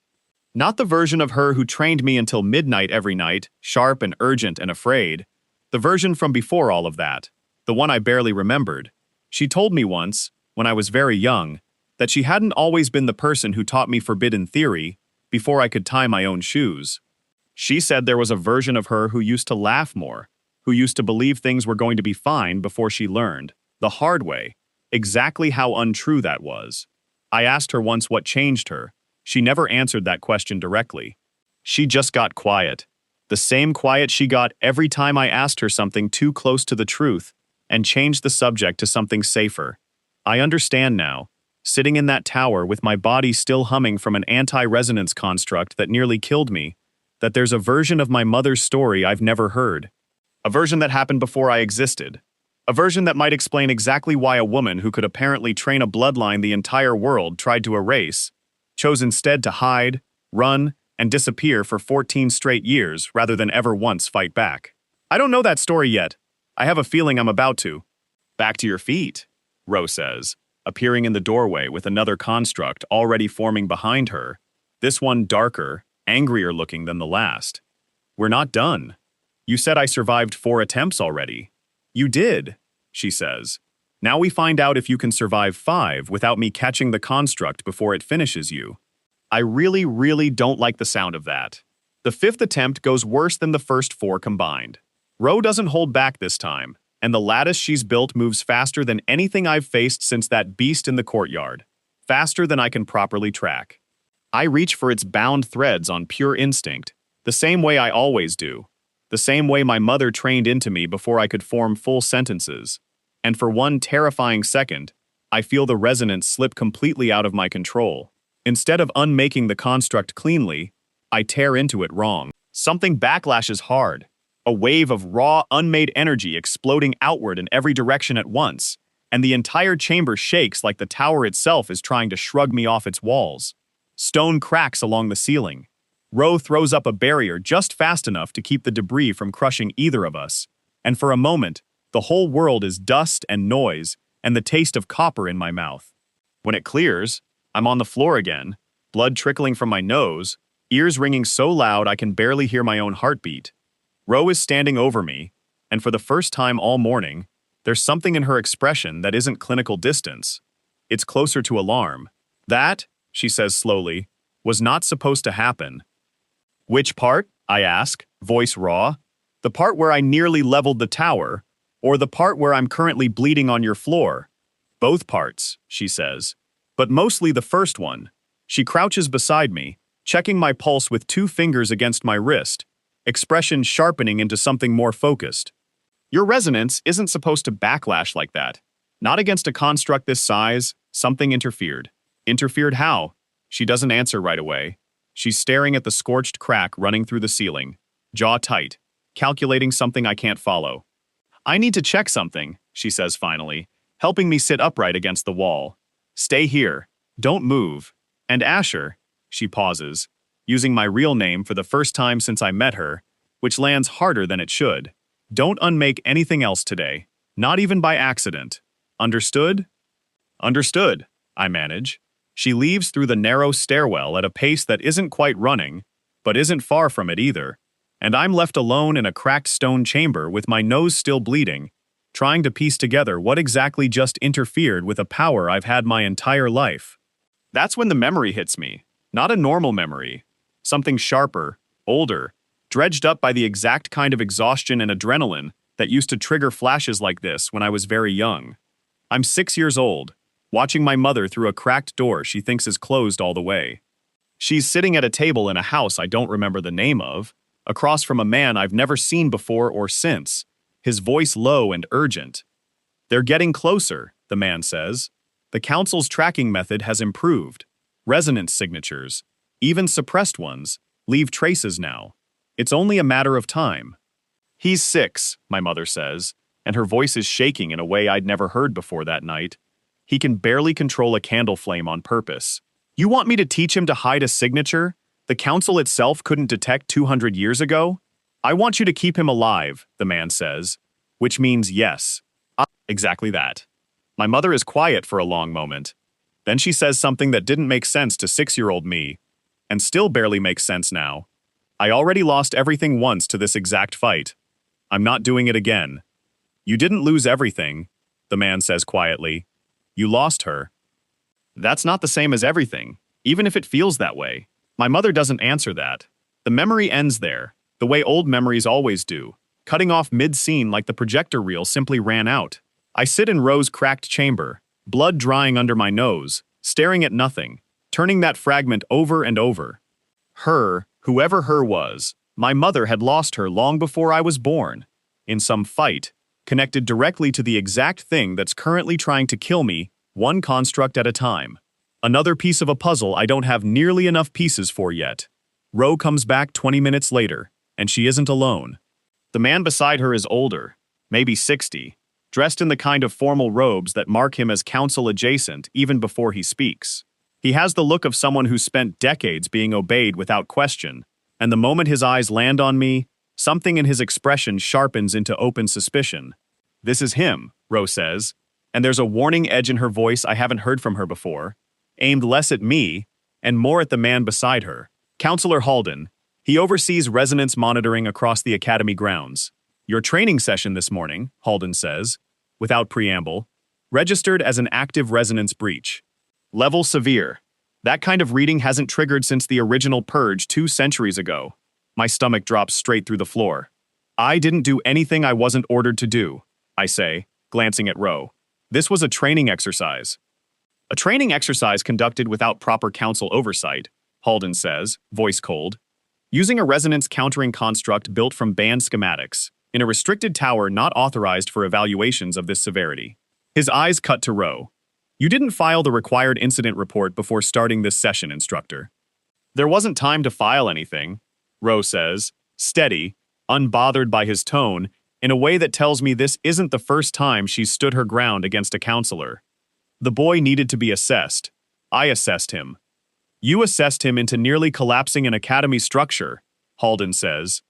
Not the version of her who trained me until midnight every night, sharp and urgent and afraid. The version from before all of that, the one I barely remembered. She told me once, when I was very young, that she hadn't always been the person who taught me forbidden theory before I could tie my own shoes. She said there was a version of her who used to laugh more, who used to believe things were going to be fine before she learned, the hard way, exactly how untrue that was. I asked her once what changed her. She never answered that question directly. She just got quiet. The same quiet she got every time I asked her something too close to the truth, and changed the subject to something safer. I understand now, sitting in that tower with my body still humming from an anti-resonance construct that nearly killed me, that there's a version of my mother's story I've never heard. A version that happened before I existed. A version that might explain exactly why a woman who could apparently train a bloodline the entire world tried to erase, chose instead to hide, run, and disappear for 14 straight years rather than ever once fight back. I don't know that story yet. I have a feeling I'm about to. Back to your feet, Ro says, appearing in the doorway with another construct already forming behind her, this one darker, angrier looking than the last. We're not done. You said I survived 4 attempts already. You did, she says. Now we find out if you can survive 5 without me catching the construct before it finishes you. I really don't like the sound of that. The 5th attempt goes worse than the first 4 combined. Ro doesn't hold back this time, and the lattice she's built moves faster than anything I've faced since that beast in the courtyard. Faster than I can properly track. I reach for its bound threads on pure instinct, the same way I always do. The same way my mother trained into me before I could form full sentences. And for one terrifying second, I feel the resonance slip completely out of my control. Instead of unmaking the construct cleanly, I tear into it wrong. Something backlashes hard. A wave of raw, unmade energy exploding outward in every direction at once, and the entire chamber shakes like the tower itself is trying to shrug me off its walls. Stone cracks along the ceiling. Ro throws up a barrier just fast enough to keep the debris from crushing either of us, and for a moment, the whole world is dust and noise and the taste of copper in my mouth. When it clears, I'm on the floor again, blood trickling from my nose, ears ringing so loud I can barely hear my own heartbeat. Ro is standing over me, and for the first time all morning, there's something in her expression that isn't clinical distance. It's closer to alarm. That, she says slowly, was not supposed to happen. Which part? I ask, voice raw. The part where I nearly leveled the tower, or the part where I'm currently bleeding on your floor? Both parts, she says. But mostly the first one. She crouches beside me, checking my pulse with 2 fingers against my wrist, expression sharpening into something more focused. Your resonance isn't supposed to backlash like that. Not against a construct this size. Something interfered. Interfered how? She doesn't answer right away. She's staring at the scorched crack running through the ceiling, jaw tight, calculating something I can't follow. I need to check something, she says finally, helping me sit upright against the wall. Stay here. Don't move. And Asher, she pauses, using my real name for the first time since I met her, which lands harder than it should. Don't unmake anything else today, not even by accident. Understood? Understood, I manage. She leaves through the narrow stairwell at a pace that isn't quite running, but isn't far from it either, and I'm left alone in a cracked stone chamber with my nose still bleeding, trying to piece together what exactly just interfered with a power I've had my entire life. That's when the memory hits me. Not a normal memory. Something sharper, older, dredged up by the exact kind of exhaustion and adrenaline that used to trigger flashes like this when I was very young. I'm 6 years old, watching my mother through a cracked door she thinks is closed all the way. She's sitting at a table in a house I don't remember the name of, across from a man I've never seen before or since, his voice low and urgent. They're getting closer, the man says. The council's tracking method has improved. Resonance signatures, even suppressed ones, leave traces now. It's only a matter of time. He's 6, my mother says, and her voice is shaking in a way I'd never heard before that night. He can barely control a candle flame on purpose. You want me to teach him to hide a signature the council itself couldn't detect 200 years ago? I want you to keep him alive, the man says, which means yes. Exactly that. My mother is quiet for a long moment. Then she says something that didn't make sense to 6-year-old me, and still barely makes sense now. I already lost everything once to this exact fight. I'm not doing it again. You didn't lose everything, the man says quietly. You lost her. That's not the same as everything, even if it feels that way. My mother doesn't answer that. The memory ends there, the way old memories always do, cutting off mid-scene like the projector reel simply ran out. I sit in Ro's cracked chamber, blood drying under my nose, staring at nothing, turning that fragment over and over. Her, whoever her was, my mother had lost her long before I was born, in some fight, connected directly to the exact thing that's currently trying to kill me, one construct at a time. Another piece of a puzzle I don't have nearly enough pieces for yet. Ro comes back 20 minutes later, and she isn't alone. The man beside her is older, maybe 60, dressed in the kind of formal robes that mark him as council adjacent even before he speaks. He has the look of someone who spent decades being obeyed without question, and the moment his eyes land on me, something in his expression sharpens into open suspicion. This is him, Ro says, and there's a warning edge in her voice I haven't heard from her before, aimed less at me and more at the man beside her. Counselor Halden. He oversees resonance monitoring across the academy grounds. Your training session this morning, Halden says, without preamble. Registered as an active resonance breach. Level severe. That kind of reading hasn't triggered since the original purge 2 centuries ago. My stomach drops straight through the floor. I didn't do anything I wasn't ordered to do, I say, glancing at Ro. This was a training exercise. A training exercise conducted without proper council oversight, Halden says, voice cold. Using a resonance countering construct built from banned schematics, in a restricted tower not authorized for evaluations of this severity. His eyes cut to Ro. You didn't file the required incident report before starting this session, instructor. There wasn't time to file anything, Ro says, steady, unbothered by his tone, in a way that tells me this isn't the first time she's stood her ground against a counselor. The boy needed to be assessed. I assessed him. You assessed him into nearly collapsing an academy structure, Halden says.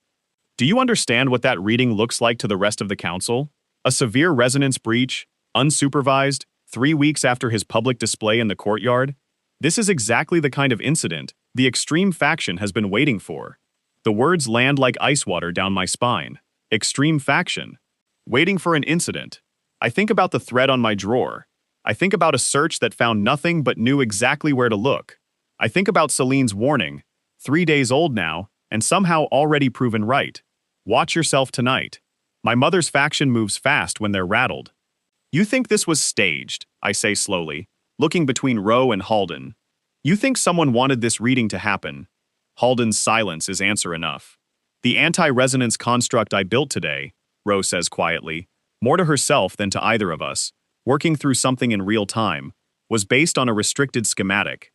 Do you understand what that reading looks like to the rest of the council? A severe resonance breach, unsupervised, 3 weeks after his public display in the courtyard? This is exactly the kind of incident the extreme faction has been waiting for. The words land like ice water down my spine. Extreme faction. Waiting for an incident. I think about the thread on my drawer. I think about a search that found nothing but knew exactly where to look. I think about Celine's warning, 3 days old now, and somehow already proven right. Watch yourself tonight. My mother's faction moves fast when they're rattled. You think this was staged, I say slowly, looking between Ro and Halden. You think someone wanted this reading to happen? Halden's silence is answer enough. The anti-resonance construct I built today, Ro says quietly, more to herself than to either of us, working through something in real time, was based on a restricted schematic.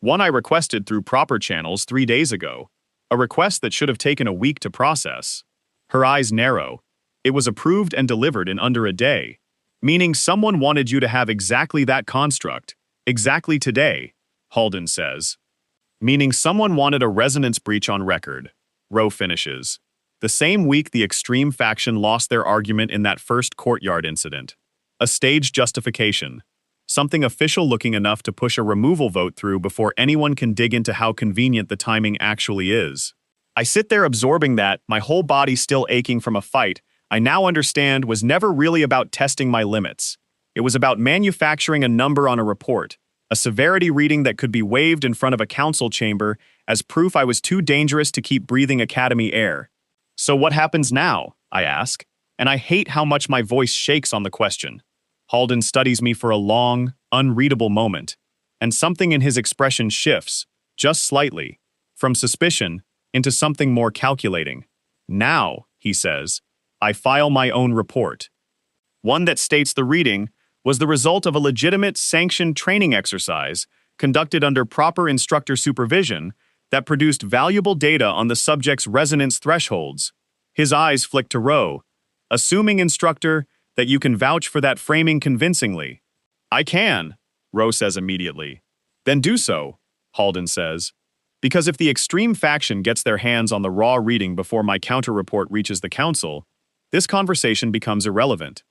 One I requested through proper channels 3 days ago, a request that should have taken a week to process. Her eyes narrow. It was approved and delivered in under a day, meaning someone wanted you to have exactly that construct, exactly today, Halden says. Meaning someone wanted a resonance breach on record, Ro finishes. The same week the extreme faction lost their argument in that first courtyard incident. A staged justification. Something official looking enough to push a removal vote through before anyone can dig into how convenient the timing actually is. I sit there absorbing that, my whole body still aching from a fight I now understand was never really about testing my limits. It was about manufacturing a number on a report, a severity reading that could be waived in front of a council chamber as proof I was too dangerous to keep breathing academy air. So what happens now? I ask, and I hate how much my voice shakes on the question. Halden studies me for a long, unreadable moment, and something in his expression shifts, just slightly, from suspicion into something more calculating. Now, he says, I file my own report. One that states the reading was the result of a legitimate sanctioned training exercise conducted under proper instructor supervision that produced valuable data on the subject's resonance thresholds. His eyes flick to Ro. Assuming, instructor, that you can vouch for that framing convincingly. I can, Ro says immediately. Then do so, Halden says. Because if the extreme faction gets their hands on the raw reading before my counter-report reaches the council, this conversation becomes irrelevant.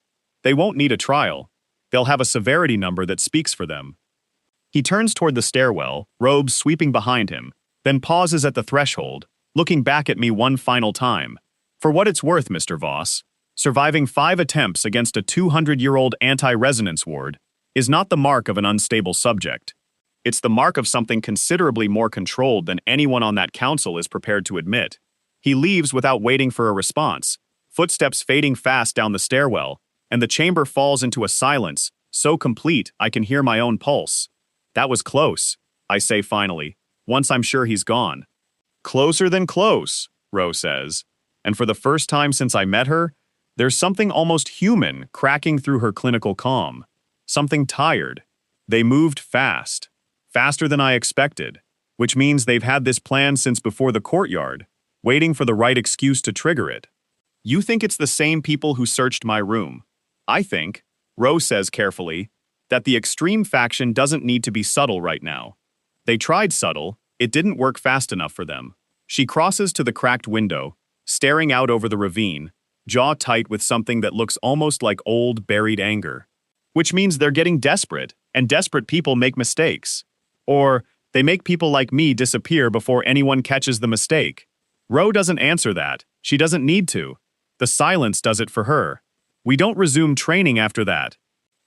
They won't need a trial. They'll have a severity number that speaks for them. He turns toward the stairwell, robes sweeping behind him, then pauses at the threshold, looking back at me one final time. For what it's worth, Mr. Voss, surviving 5 attempts against a 200-year-old anti-resonance ward is not the mark of an unstable subject. It's the mark of something considerably more controlled than anyone on that council is prepared to admit. He leaves without waiting for a response, footsteps fading fast down the stairwell, and the chamber falls into a silence, so complete I can hear my own pulse. That was close, I say finally, once I'm sure he's gone. Closer than close, Ro says, and for the first time since I met her, there's something almost human cracking through her clinical calm. Something tired. They moved fast. Faster than I expected, which means they've had this plan since before the courtyard, waiting for the right excuse to trigger it. You think it's the same people who searched my room. I think, Ro says carefully, that the extreme faction doesn't need to be subtle right now. They tried subtle, it didn't work fast enough for them. She crosses to the cracked window, staring out over the ravine, jaw tight with something that looks almost like old, buried anger. Which means they're getting desperate, and desperate people make mistakes. Or, they make people like me disappear before anyone catches the mistake. Ro doesn't answer that. She doesn't need to. The silence does it for her. We don't resume training after that.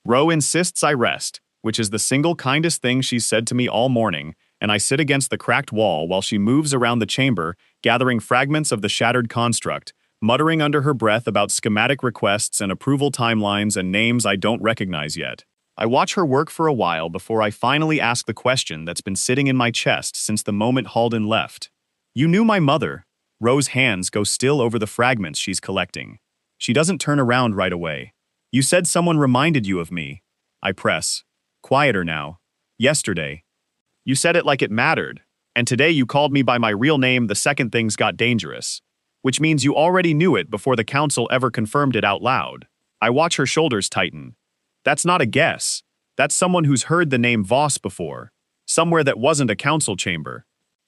Ro insists I rest, which is the single kindest thing she's said to me all morning, and I sit against the cracked wall while she moves around the chamber, gathering fragments of the shattered construct, muttering under her breath about schematic requests and approval timelines and names I don't recognize yet. I watch her work for a while before I finally ask the question that's been sitting in my chest since the moment Halden left. You knew my mother. Ro's hands go still over the fragments she's collecting. She doesn't turn around right away. You said someone reminded you of me. I press. Quieter now. Yesterday. You said it like it mattered, and today you called me by my real name the second things got dangerous. Which means you already knew it before the council ever confirmed it out loud. I watch her shoulders tighten. That's not a guess. That's someone who's heard the name Voss before. Somewhere that wasn't a council chamber.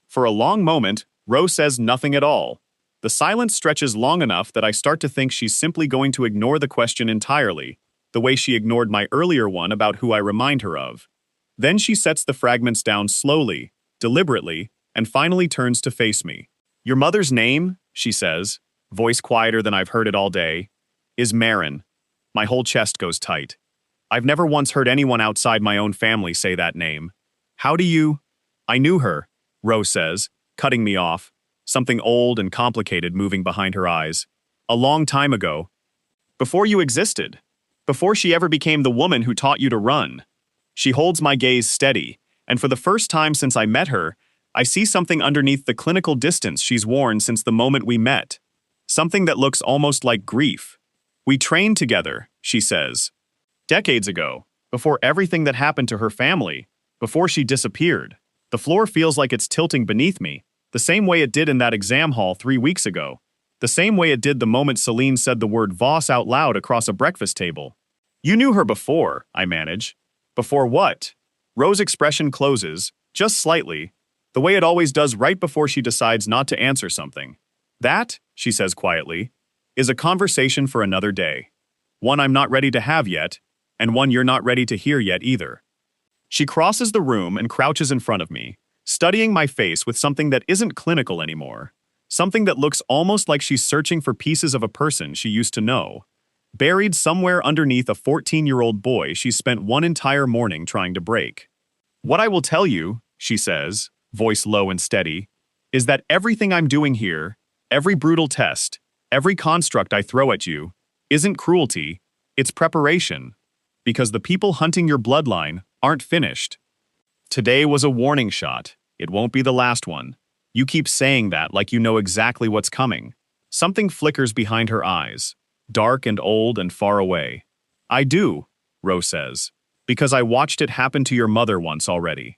For a long moment, Ro says nothing at all. The silence stretches long enough that I start to think she's simply going to ignore the question entirely, the way she ignored my earlier one about who I remind her of. Then she sets the fragments down slowly, deliberately, and finally turns to face me. Your mother's name, she says, voice quieter than I've heard it all day, is Marin. My whole chest goes tight. I've never once heard anyone outside my own family say that name. How do you? I knew her, Ro says, cutting me off, something old and complicated moving behind her eyes. A long time ago. Before you existed. Before she ever became the woman who taught you to run. She holds my gaze steady, and for the first time since I met her, I see something underneath the clinical distance she's worn since the moment we met. Something that looks almost like grief. We trained together, she says. Decades ago, before everything that happened to her family, before she disappeared. The floor feels like it's tilting beneath me, the same way it did in that exam hall 3 weeks ago. The same way it did the moment Celine said the word Voss out loud across a breakfast table. You knew her before, I manage. Before what? Ro's expression closes, just slightly, the way it always does right before she decides not to answer something. That, she says quietly, is a conversation for another day. One I'm not ready to have yet, and one you're not ready to hear yet either. She crosses the room and crouches in front of me, studying my face with something that isn't clinical anymore. Something that looks almost like she's searching for pieces of a person she used to know. Buried somewhere underneath a 14-year-old boy she's spent one entire morning trying to break. What I will tell you, she says, voice low and steady, is that everything I'm doing here, every brutal test, every construct I throw at you, isn't cruelty, it's preparation. Because the people hunting your bloodline aren't finished. Today was a warning shot. It won't be the last one. You keep saying that like you know exactly what's coming. Something flickers behind her eyes, dark and old and far away. I do, Ro says, because I watched it happen to your mother once already.